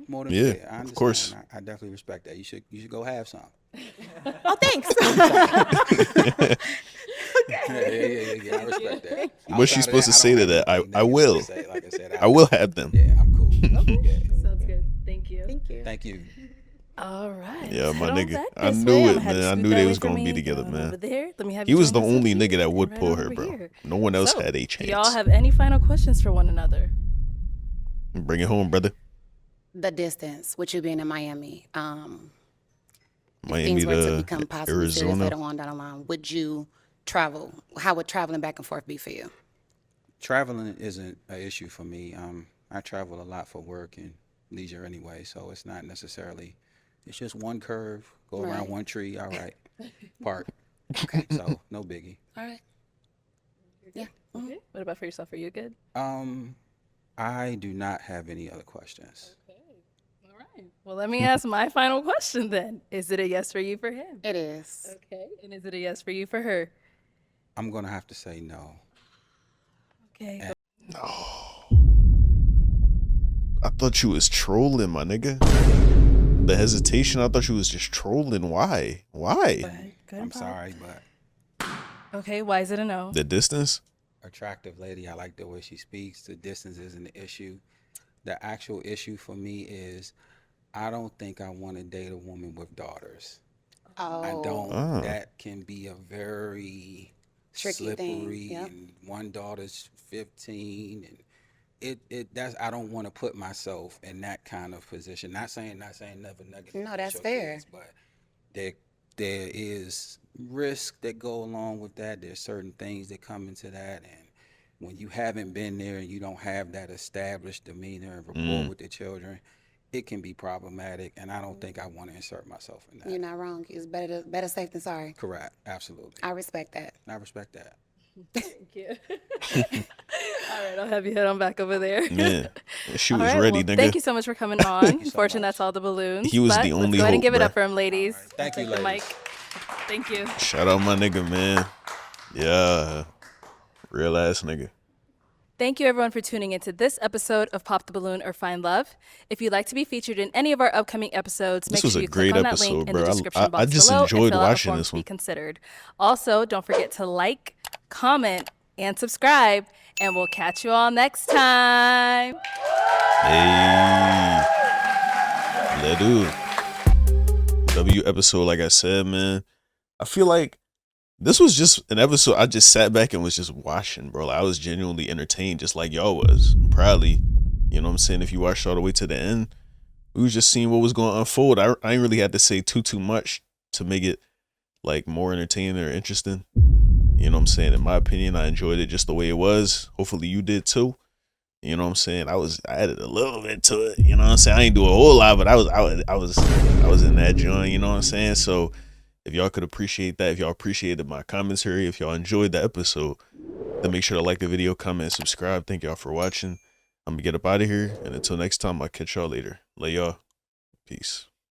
More than Yeah, fair. I understand. of course. I definitely respect that. You should go have some. Oh, thanks. Yeah. I respect that. What's she Outside of supposed to I say don't to have that? I anything will. negative to say. Like I said, I will have them. Yeah, I'm cool. Yeah. Sounds good. Thank you. Thank you. Thank you. All right. Yeah, my Head on nigga. back I this knew way. it, I'ma have man. you I scoot knew that they way was for gonna be me, together, going man. Over there. Let me have He you was join the us only over nigga here that would and pull right her, over bro. here. No one else So, had a do y'all chance. have any final questions for one another? Bring it home, brother. The distance, with you being in Miami, if Miami things were to to become possibly serious Arizona. later on down the line, would you travel? How would traveling back and forth be for you? Traveling isn't an issue for me. I travel a lot for work and leisure anyway, so it's not necessarily. It's just one curve, go around Right. one tree. All right, park. So no biggie. All right. Yeah. Okay. What about for yourself? Are you good? I do not have any other questions. All right. Well, let me ask my final question then. Is it a yes for you for him? It is. Okay. And is it a yes for you for her? I'm gonna have to say no. Okay. I thought you was trolling, my nigga. The hesitation, I thought you was just trolling. Why? Why? I'm sorry, but Okay, why is it a no? The distance? attractive lady. I like the way she speaks. The distance isn't the issue. The actual issue for me is I don't think I want to date a woman with daughters. I don't. Oh, That can be a very tricky thing. slippery. Yep. And one daughter's 15, and that's I don't want to put myself in that kind of position. Not saying never negative. No, about that's your fair. kids, but there is risk that go along with that. There's certain things that come into that, and when you haven't been there and you don't have that established demeanor and rapport with the children, it can be problematic. And I don't think I want to insert myself in that. You're not wrong. It's better safe than sorry. Correct. Absolutely. I respect that. I respect that. Thank you. All right, I'll have you head on back over there. Yeah. She All was right, ready, well, nigga. thank you so much for coming on. you so Unfortunately, much. that's all the balloons. He was but the let's only go ahead and hope, give it bruh. up for him, ladies. Thank you, Take the mic. ladies. Thank you. Shout out my nigga, man. Yeah. Real ass nigga. Thank you, everyone, for tuning into this episode of Pop the Balloon or Find Love. If you'd like to be featured in any of our upcoming episodes, This make was sure a you click great on that episode, link in bro. the I- description I box just below enjoyed and fill out a watching form this to be one. considered. Also, don't forget to like, comment, and subscribe, and we'll catch you all next time. Hey. Ledu. W episode, like I said, man. I feel like this was just an episode I just sat back and was just watching, bro. Like, I was genuinely entertained, just like y'all was. Probably, you know what I'm saying? If you watched all the way to the end, we was just seeing what was going to unfold. I ain't really had to say too much to make it like more entertaining or interesting. You know what I'm saying? In my opinion, I enjoyed it just the way it was. Hopefully you did too. You know what I'm saying? I added a little bit to it. You know what I'm saying? I ain't do a whole lot, but I was in that joint. You know what I'm saying? So if y'all could appreciate that, if y'all appreciated my commentary, if y'all enjoyed the episode, then make sure to like the video, comment, and subscribe. Thank y'all for watching. I'm gonna get up out of here, and until next time, I'll catch y'all later. Lay y'all. Peace.